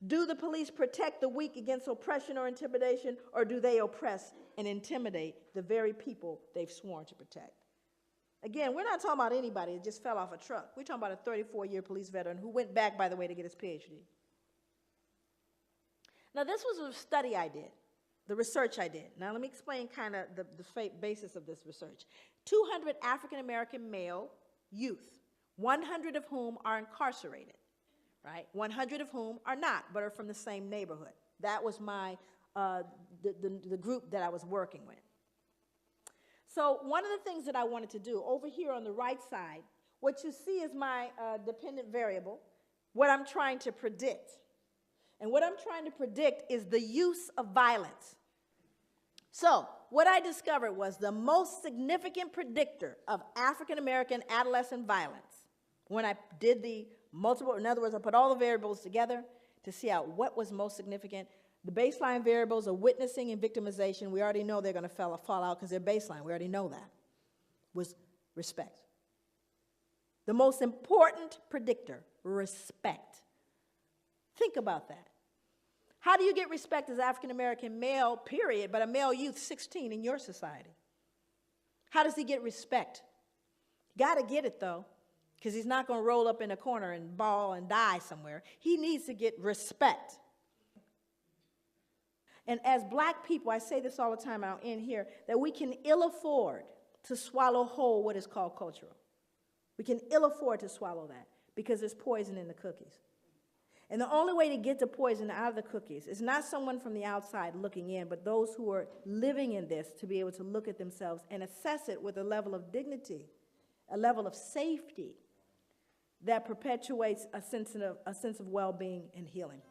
Do the police protect the weak against oppression or intimidation, or do they oppress and intimidate the very people they've sworn to protect? Again, we're not talking about anybody that just fell off a truck. We're talking about a 34-year police veteran who went back, by the way, to get his PhD. Now, this was a study I did, the research I did. Now, let me explain kind of the basis of this research. 200 African-American male youth, 100 of whom are incarcerated, right? 100 of whom are not, but are from the same neighborhood. That was my, the group that I was working with. So one of the things that I wanted to do, over here on the right side, What you see is my dependent variable, what I'm trying to predict. And what I'm trying to predict is the use of violence. So what I discovered was the most significant predictor of African American adolescent violence, when I did the multiple, in other words, I put all the variables together to see out what was most significant. The baseline variables of witnessing and victimization, we already know they're going to fall out because they're baseline. We already know that, was respect. The most important predictor, respect. Think about that. How do you get respect as African-American male, period, but a male youth 16 in your society? How does he get respect? Got to get it, though, because he's not going to roll up in a corner and bawl and die somewhere. He needs to get respect. And as black people, I say this all the time, I'll end here, that we can ill afford to swallow whole what is called cultural. We can ill afford to swallow that because there's poison in the cookies. And the only way to get the poison out of the cookies is not someone from the outside looking in, but those who are living in this to be able to look at themselves and assess it with a level of dignity, a level of safety that perpetuates a sense of well-being and healing.